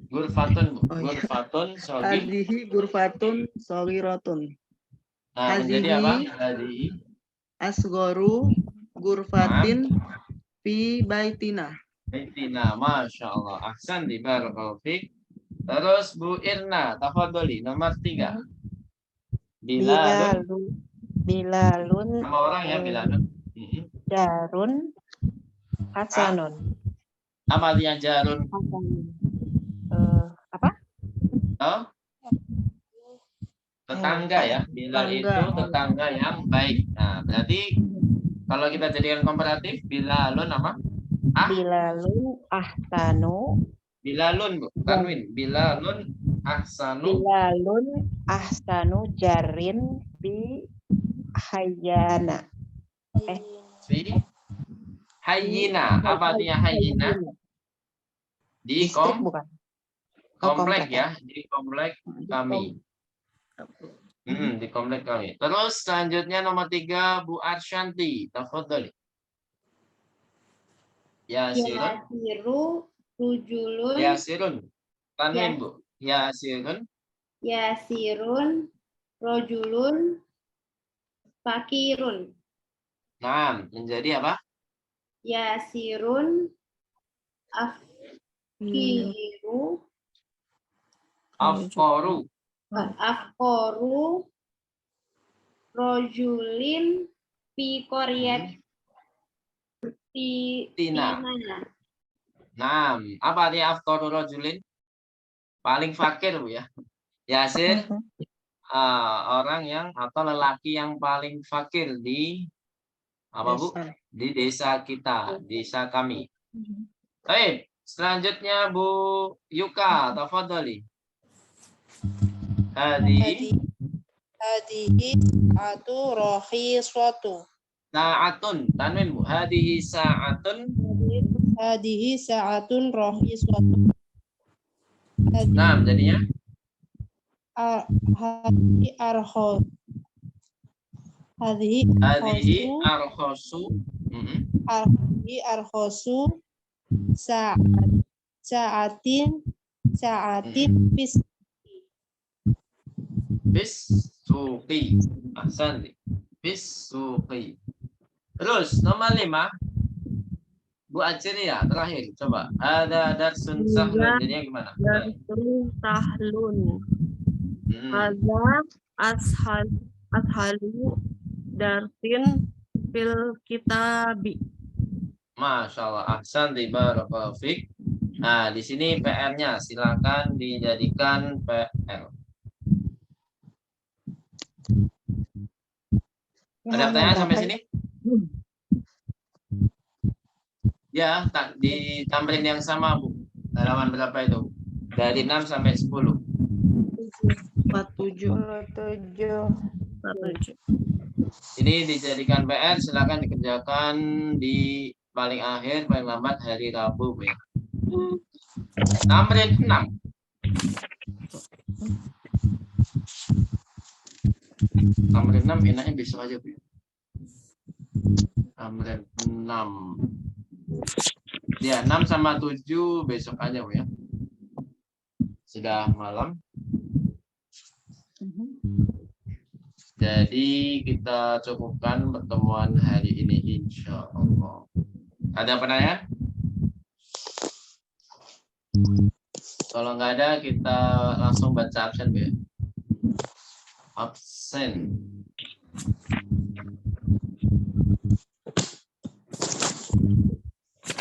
Gurfatun. Bu. Oh, iya. Gurfatun sogi. Hazihi gurfatun soghiratun. Nah, menjadi apa? Hazihi asgoru gurfatin fi baitina. Baitina. Masya Allah. Ahsan di barakallahu fiik. Terus Bu Irna, tafadholi nomor 3. Bilalun. Sama orang ya Bilalun. Jarun. Hasanun. Apa artinya jarun? Apa? Oh? Tetangga ya. Bilal itu tetangga yang baik. Nah, berarti kalau kita jadikan komparatif, Bilalun apa? Bilalun ahsanu. Bilalun, Bu. Tanwin. Bilalun ahsanu. Bilalun ahsanu jarin bi hayyana. Fi hayyina. Apa artinya hayyina? Di Distrik bukan? komplek ya. Di komplek kami. Di komplek kami. Terus selanjutnya nomor 3 Bu Arsyanti. Tafadhali. Yasiru rujulun. Yasirun. Tanwin Bu. Yasirun. Yasirun rojulun fakirun. Nah, menjadi apa? Yasirun afkiru Afkoru. afkoru rojulin fi koryat Tina. Nah, apa artinya afkoru rojulin? Paling fakir Bu ya. Yasir orang yang atau lelaki yang paling fakir di apa Bu? Di desa kita, desa kami. Baik, selanjutnya Bu Yuka, tafadhali. Hadihi atu rohi suatu. sa'atun. Tanwin Bu. Hadihi sa'atun. Hadihi sa'atun rohi suatu. Nah, jadinya Hadihi arho. Hadihi arhosu. Hadihi arhosu sa'atin bis Bis suqi. Ahsan. Bis suqi. Terus nomor 5. Bu Aciria terakhir coba. Ada darsun sahlun. Jadinya gimana? Darsun sahlun. Ada ashalu darsin fil kitabi. Masya Allah. Ahsan barakallahu fiik. Nah, di sini PR-nya silakan dijadikan PR. Ada pertanyaan sampai sini? Ya, tak di tamrin yang sama, Bu. Halaman berapa itu? Dari 6 sampai 10. 47. 47. Ini dijadikan PR, silakan dikerjakan di paling akhir, paling lambat hari Rabu, Bu, ya. Tamrin 6. Tamrin 6 enaknya besok aja, Bu. Tamrin 6. Ya, 6 sama 7 besok aja, Bu, ya. Sudah malam. Jadi kita cukupkan pertemuan hari ini, insya Allah. Ada pertanyaan? Kalau nggak ada, kita langsung baca absen, Bu, ya. Absen.